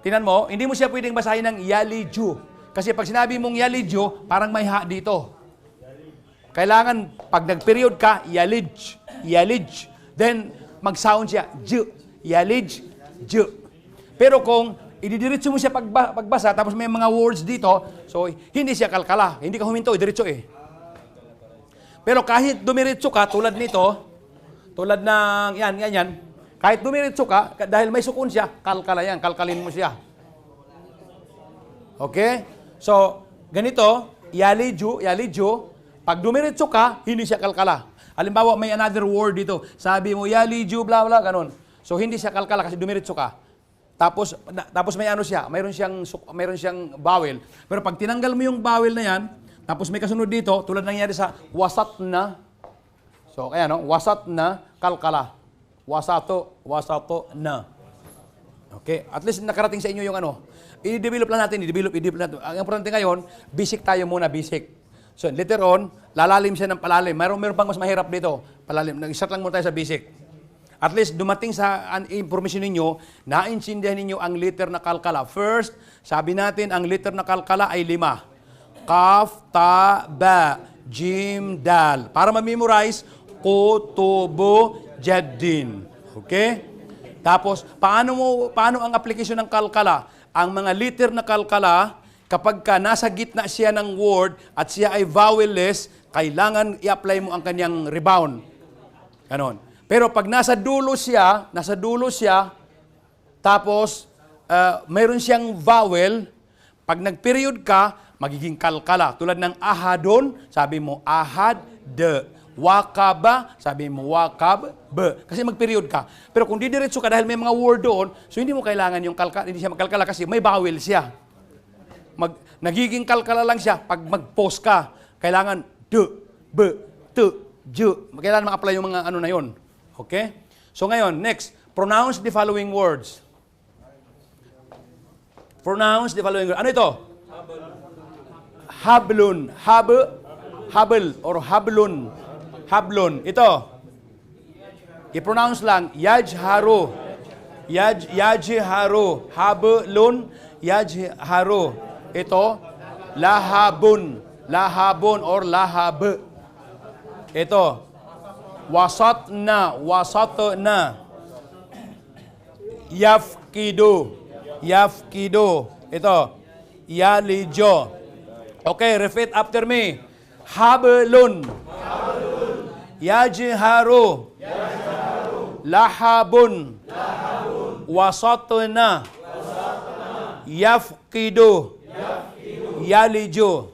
tinan mo, hindi mo siya pwedeng basahin ng yaliju. Kasi pag sinabi mong yaliju, parang may ha dito. Kailangan, pag nag-period ka, yalij. Then, mag-sound siya, j. Yalij, j. Pero kung ididiretso mo siya pagbasa, tapos may mga words dito, so hindi siya kalkala. Hindi ka huminto, idiretso eh. Pero kahit dumiretso ka, tulad nito, tulad ng, yan. Kahit dumiretso ka, dahil may sukun siya, kalkala yan, kalkalin mo siya. Okay? So, ganito, yaliju, pag dumiretso ka, hindi siya kalkala. Halimbawa, may another word dito. Sabi mo, yaliju, bla bla, ganun. So, hindi siya kalkala kasi dumiretso ka. Tapos may ano siya, mayroon siyang vowel. Pero pag tinanggal mo yung vowel na yan, tapos may kasunod dito, tulad nangyari sa wasatna. So, kaya no, wasatna, kalkala. Wasato na. Okay? At least nakarating sa inyo yung ano. I-develop lang natin. Ang importante ngayon, basic tayo muna, basic. So, later on, lalalim siya ng palalim. Mayroon pang mas mahirap dito. Palalim. Nag-start lang muna tayo sa basic. At least, dumating sa information ninyo, naintindihan ninyo ang letter na kalkala. First, sabi natin, ang letter na kalkala ay 5. Kaf, ta, ba, jim, dal. Para ma-memorize, kutubo, jaddin. Okay? Tapos, paano ang application ng kalkala? Ang mga letter na kalkala, kapag ka nasa gitna siya ng word at siya ay vowelless, kailangan i-apply mo ang kanyang rebound. Ganon. Pero pag nasa dulo siya, tapos mayroon siyang vowel, pag nag-period ka, magiging kalkala. Tulad ng ahadon, sabi mo ahad, de. Wakaba, sabi mo wakab, kasi mag-period ka. Pero kung didiretso ka dahil may mga word doon, so hindi mo kailangan yung kalkala, hindi siya magkalkala kasi may vowel siya. Nagiging kalkala lang siya pag mag-pause ka. Kailangan kailangan ma-apply yung mga ano na yon. Okay? So ngayon, next, pronounce the following words. Pronounce the following words. Ano ito? Hablun. Habl or hablun. Hablun. Ito. I-pronounce lang. Yajharu. Yajharu. Hablun. Yajharu. Ito. Lahabun. Lahabun or lahab. Ito. Wasatna. Wasatna. Yafkidu. Yafkidu. Ito. Yalijo. Okay, repeat after me. Hablun. Yajharu. Lahabun. Wasatna. Yafkidu. Yaliju.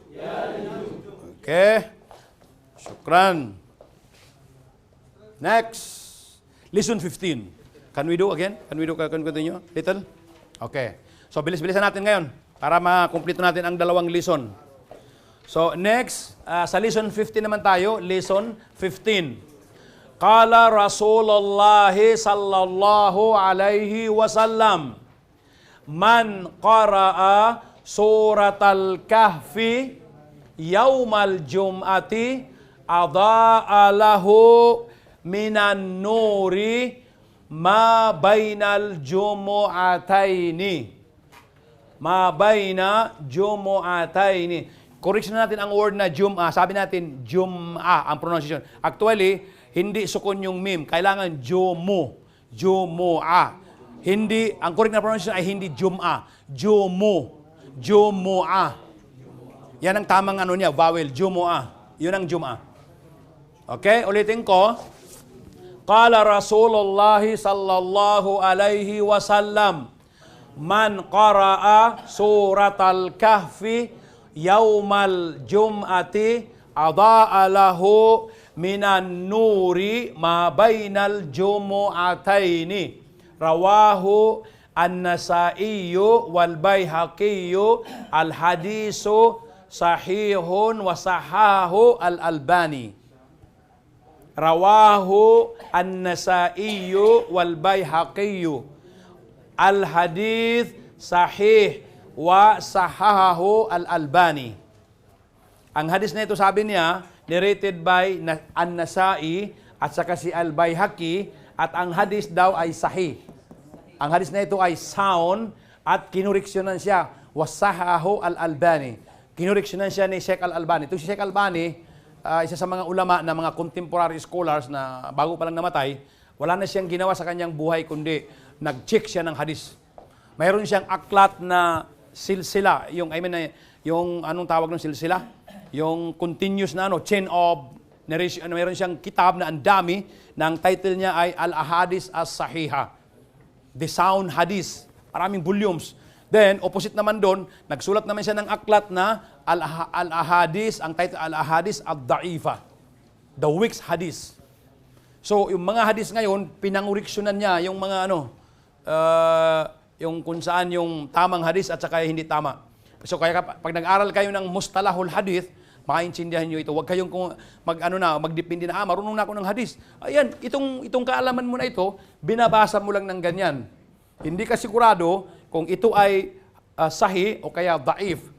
Okay. Syukran. Next. Lesson 15. Can we do again? Can we continue? Little? Okay. So, bilis-bilisan natin ngayon para makumplito natin ang dalawang lesson. So, next, sa lesson 15 naman tayo, lesson 15. Qala Rasulullah sallallahu alaihi wasallam, man qara'a suratal kahfi yaumal jum'ati adha'a lahu minan nuri ma bainal jumu'ataini. Ma baina jumu'ataini. Correction natin ang word na Jum'a. Sabi natin, Jum'a ang pronunciation. Actually, hindi sukon yung mim. Kailangan Jumu. Jumu'a. Hindi, ang correct na pronunciation ay hindi Jum'a. Jumu. Jumu'a. Yan ang tamang ano niya, vowel. Jumu'a. Yun ang Jum'a. Okay, ulitin ko. Qala Rasulullah sallallahu alaihi wasallam, man qara'a suratal kahfi yaumal jum'ati adha'a lahu minan nuri ma bainal jumu'ataini. Rawahu an-Nasaiyu wal Baihaqiyyu al hadisu sahihun wa sahahu al-Albani. Rawahu an-Nasaiyu wal Baihaqiyyu al hadith sahih wa sahahahu al-Albani. Ang hadis na ito, sabi niya, narrated by An-Nasai at saka si Al-Baihaqi, at ang hadis daw ay sahih. Ang hadis na ito ay sound at kinuriksyonan siya, wa sahahahu al-Albani. Kinuriksyonan siya ni Sheikh Al-Albani. Ito si Sheikh Al-Albani, isa sa mga ulama na mga contemporary scholars na bago pa lang namatay, wala na siyang ginawa sa kanyang buhay kundi nag-check siya ng hadis. Mayroon siyang aklat na silsila, yung anong tawag ng silsila? Yung continuous na chain of narration. Mayroon siyang kitab na ang dami, na ang title niya ay Al-Ahadis As-Sahiha. The Sound Hadith. Maraming volumes. Then, opposite naman doon, nagsulat naman siya ng aklat na Al-Ahadis, ang title Al-Ahadis Ad-Da'ifa. The Weak Hadith. So, yung mga hadis ngayon, pinanguriksyonan niya yung mga yung kung saan yung tamang hadis at saka hindi tama. So kaya pag nag-aral kayo ng mustalahul hadith, maintindihan niyo ito. Huwag kayong magdepende na, marunong na ako ng hadis. Ayan, itong kaalaman mo na ito, binabasa mo lang ng ganyan. Hindi ka sigurado kung ito ay sahih o kaya da'if.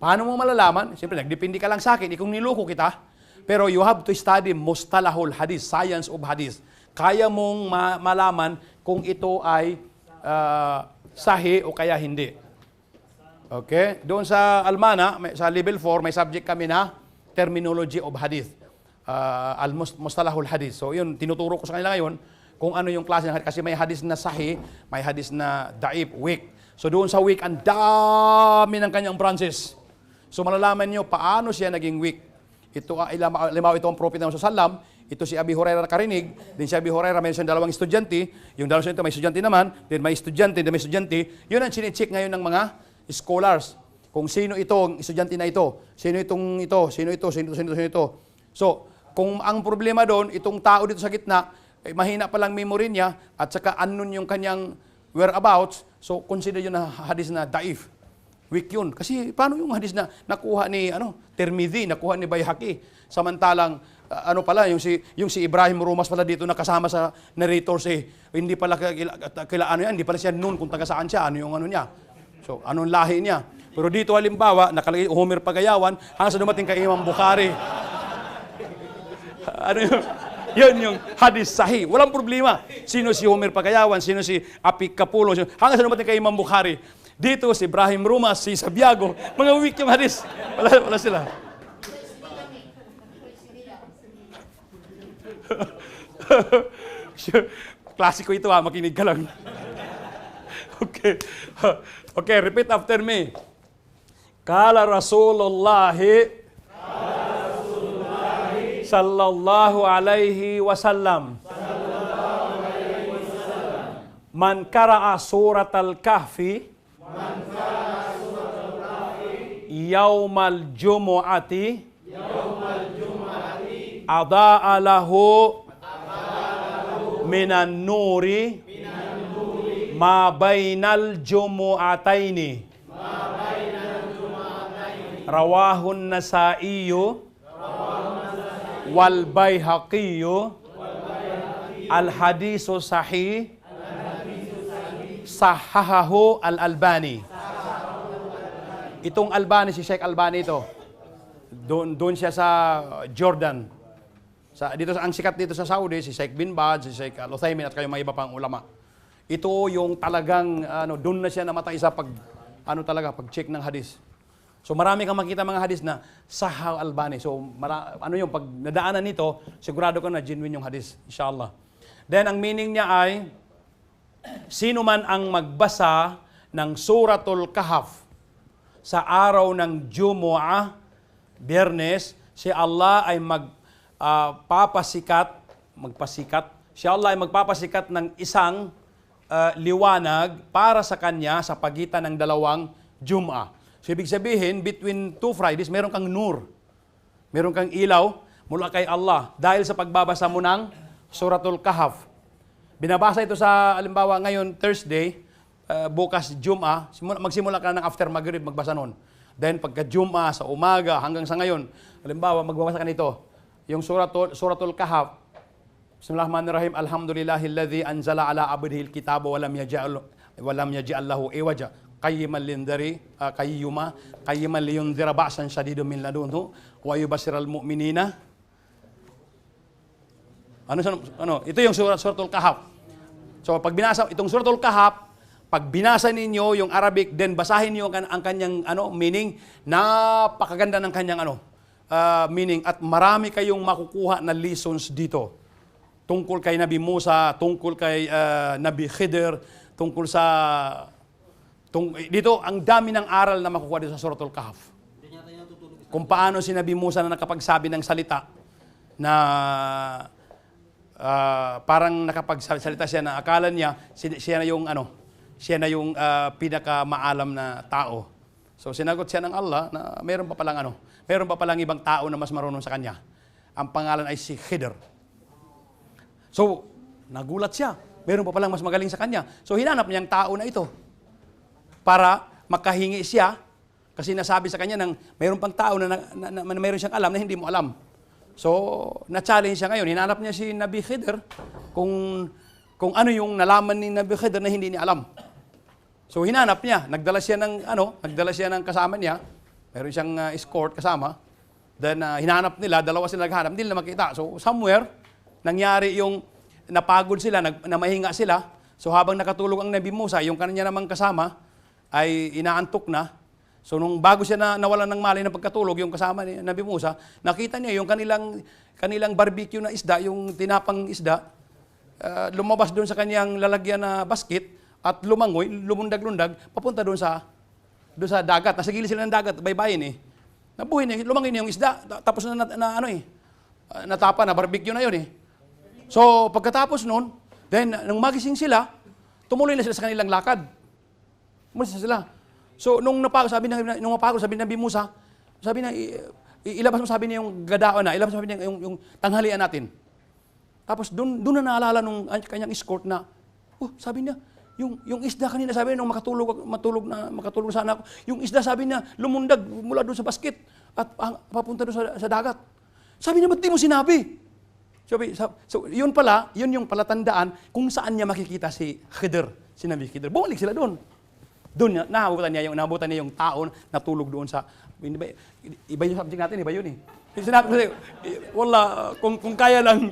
Paano mo malalaman? Siyempre, nagdepende ka lang sa akin, kung niloko kita. Pero you have to study mustalahul hadith, science of hadith. Kaya mong malaman kung ito ay sahih o kaya hindi. Okay? Doon sa Almana, sa level 4, may subject kami na terminology of hadith. Al-mustalahul hadith. So yun, tinuturo ko sa kanila ngayon kung ano yung klase ng hadith. Kasi may hadith na sahih, may hadith na daif, weak. So doon sa weak, ang dami ng kanyang branches. So malalaman nyo paano siya naging weak. Ito, limaw ito ang prophet ng Sallam. Ito si Abi Hurairah nakarinig, din si Abi Hurairah may siyang dalawang estudyante, yung dalawang estudyante may estudyante naman, then may estudyante, then may estudyante. Yun ang chine-check ngayon ng mga scholars. Kung sino itong estudyante na ito, sino itong ito, sino ito. So, kung ang problema doon, itong tao dito sa gitna, mahina pa lang memory niya, at saka unknown yung kanyang whereabouts, so consider yun na hadis na daif. Weak yun. Kasi paano yung hadis na nakuha ni Tirmidhi, nakuha ni Bayhaqi, samantalang pala, yung si Ibrahim Rumas pala dito nakasama sa narrator, hindi pala hindi pala siya noon kung taga saan siya, ano yung niya. So, anong lahi niya. Pero dito halimbawa, nakalagay Homer Pagayawan, hanggang sa dumating kay Imam Bukhari. Yun yung hadis sahih. Walang problema. Sino si Homer Pagayawan, sino si Apik Kapulo, hanggang sa dumating kay Imam Bukhari. Dito si Ibrahim Rumas, si Sabiago, mga weak yung hadis. Wala sila. Klasiko ito makinig ka lang. Okay, repeat after me. Kala Rasulullah sallallahu alaihi wasallam. Man qara'a surat al-kahfi yaumal jumu'ati ada'a lahu minan nuri ma bainal jumu'ataini rawahun nasaiyu wal bayhaqiyu al hadisu sahih sahahahu al albani. Itong Albani, si Sheikh Albani ito, doon siya sa Jordan. Dito ang sikat dito sa Saudi, si Sheikh bin Baz, si Sheikh Al-Uthaymin at kayong mga iba pang ulama. Ito yung talagang doon na siya namatay sa pag-check ng hadis. So marami kang makita mga hadis na Sahih Albani. So pag nadaanan nito, sigurado ka na genuine yung hadis, inshallah. Then ang meaning niya ay sino man ang magbasa ng Suratul Kahf sa araw ng Jumu'ah, Biyernes, si Allah ay magpapasikat, si Allah ay magpapasikat ng isang liwanag para sa kanya sa pagitan ng dalawang Jum'ah. So ibig sabihin, between two Fridays, meron kang nur. Meron kang ilaw mula kay Allah dahil sa pagbabasa mo ng Suratul Kahf. Binabasa ito sa, halimbawa ngayon, Thursday, bukas Jum'ah, magsimula ka ng after Maghrib, magbasa nun. Then pagka Jum'ah, sa umaga, hanggang sa ngayon, halimbawa, magbabasa ka nito. Yung Suratul Kahf, Bismillahirrahmanirrahim, Alhamdulillahilladzi anzala ala abdihil kitaba walam yaj'al lahu iwaja. Qayyiman liyundhira ba'san shadidan min ladunhu wa yubashshiral mu'minina. Ito yung Suratul Kahf. So pag binasa itong Suratul Kahf, pag binasa ninyo yung Arabic, then basahin niyo ang kanyang meaning, napakaganda ng kanyang meaning at marami kayong makukuha na lessons dito. Tungkol kay Nabi Musa, tungkol kay Nabi Khidir, tungkol sa dito, ang dami ng aral na makukuha dito sa Suratul Kahf. Kung paano si Nabi Musa na nakapagsabi ng salita na parang nakapagsalita siya na akala niya siya na yung pinakamaalam na tao. So sinagot siya ng Allah na meron pa palang ibang tao na mas marunong sa kanya. Ang pangalan ay si Khidir. So nagulat siya. Meron pa palang mas magaling sa kanya. So hinanap niya ang tao na ito para makahingi siya kasi nasabi sa kanya ng mayroon pang tao na mayroon siyang alam na hindi mo alam. So, na-challenge siya ngayon. Hinanap niya si Nabi Khidir kung ano yung nalaman ni Nabi Khidir na hindi niya alam. So, hinanap niya. Nagdala siya ng kasama niya. Meron siyang escort kasama. Then, hinanap nila. Dalawa sila naghanap. Hindi nila makita. So, somewhere, nangyari yung napagod sila, namahinga sila. So, habang nakatulog ang Nabi Musa, yung kanya namang kasama ay inaantok na. So nung bago siya nawalan ng malay ng pagkatulog, yung kasama ni Nabi Musa, nakita niya yung kanilang barbecue na isda, yung tinapang isda, lumabas doon sa kanyang lalagyan na basket at lumangoy, lumundag-lundag, papunta doon sa dagat. Nasa gilid sila ng dagat, baybayin eh. Nabuhay niya, lumangoy niya yung isda, tapos natapa na, barbecue na yun eh. So pagkatapos noon, then nung magising sila, tumuloy na sila sa kanilang lakad. Umalis na sila. So, nung napagod, sabi ng Nabi Musa, sabi na, ilabas mo sabi niya yung gadaon na, ilabas mo sabi niya yung tanghalian natin. Tapos doon na naalala nung kanyang escort na, sabi niya, yung isda kanina, sabi niya, nung makatulog sana ako, yung isda sabi niya, lumundag mula doon sa basket at papunta doon sa dagat. Sabi niya, ba't di mo sinabi? So yun yung palatandaan kung saan niya makikita si Khidir, si Nabi Khidir. Bumalik sila doon. Doon nahabutan niya yung tao na tulog doon sa, iba yung subject natin, iba yun eh. Sinabi ko sa'yo, wala, kung kaya lang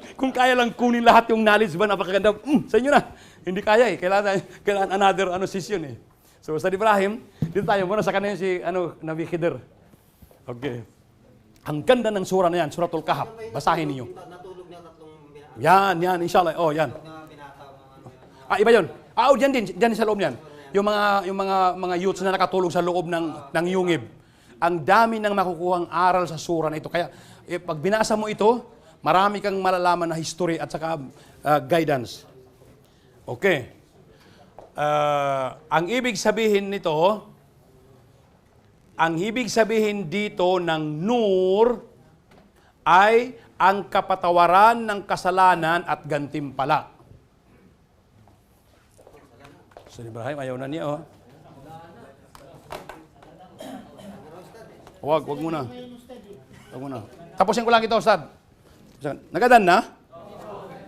kunin lahat yung knowledge ba, napakaganda, sa inyo na. Hindi kaya eh, kailangan another session eh. So Ustad Ibrahim, dito tayo muna sa kanina si Nabi Khidir. Okay. Ang ganda ng sura na yan, Suratul Kahf. Basahin niyo. Natulog na tatlong Yan, inshallah. Yan. Iba yun. Diyan sa loob niyan. Yung mga youths na nakatulog sa loob ng yungib. Ang dami ng makukuhang aral sa sura na ito. Kaya pag binasa mo ito, marami kang malalaman na history at saka guidance. Okay. Ang ibig sabihin dito ng nur ay ang kapatawaran ng kasalanan at gantimpala. So Ibrahim, ayaw na niya Wag muna. Tapusin ko lang ito, Ustad. Nagadan na?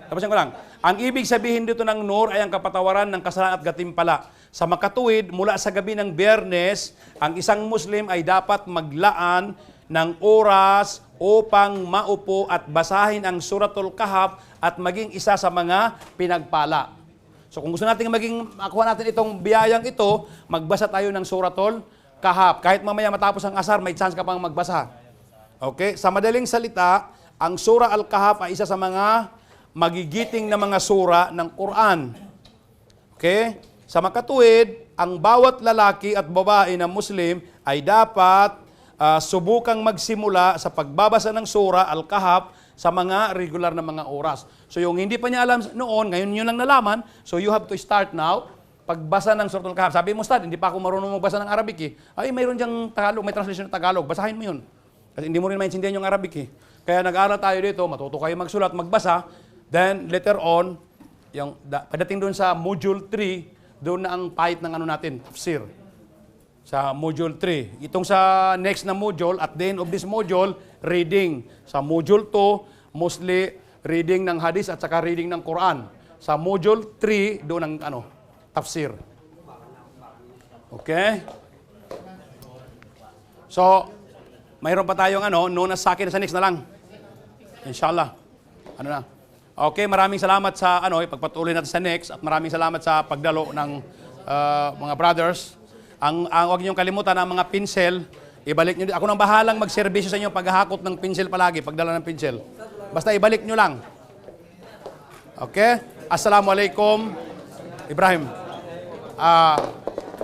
Tapusin ko lang. Ang ibig sabihin dito ng nur ay ang kapatawaran ng kasalanan at gantimpala. Sa makatuwid, mula sa gabi ng Biyernes, ang isang Muslim ay dapat maglaan ng oras upang maupo at basahin ang Suratul Kahf at maging isa sa mga pinagpala. So kung gusto natin makuha natin itong biyayang ito, magbasa tayo ng Suratul Kahf. Kahit mamaya matapos ang asar, may chance ka pang magbasa. Okay? Sa madaling salita, ang Surah Al-Kahf ay isa sa mga magigiting na mga sura ng Quran. Okay? Sa makatuwid, ang bawat lalaki at babae na Muslim ay dapat subukang magsimula sa pagbabasa ng Surah Al-Kahf sa mga regular na mga oras. So yung hindi pa niya alam noon, ngayon nyo lang nalaman, so you have to start now. Pagbasa ng Suratul Kahf, sabi mo, Ustad, hindi pa ako marunong magbasa ng Arabic eh. Ay, mayroon diyang Tagalog, may translation ng Tagalog, basahin mo yun. Kasi hindi mo rin maintindihan yung Arabic eh. Kaya nag-aaral tayo dito, matuto kayo magsulat, magbasa, then later on, pagdating doon sa Module 3, doon na ang pahit ng natin, tafsir. Sa Module 3. Itong sa next na module, at the end of this module, reading. Sa Module 2, mostly reading ng hadith at saka reading ng Quran. Sa Module 3, doon ang tafsir. Okay? So, mayroon pa tayong noon sa akin sa next na lang. Inshallah. Na? Okay, maraming salamat sa ipagpatuloy natin sa next at maraming salamat sa pagdalo ng mga brothers. Ang huwag niyong kalimutan ang mga pinsel, ibalik niyo. Ako nang bahalang magserbisyo sa inyo paghahakot ng pinsel palagi, pagdala ng pinsel. Basta ibalik niyo lang. Okay? Assalamualaikum. Ibrahim.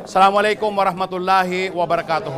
Assalamualaikum warahmatullahi wabarakatuh.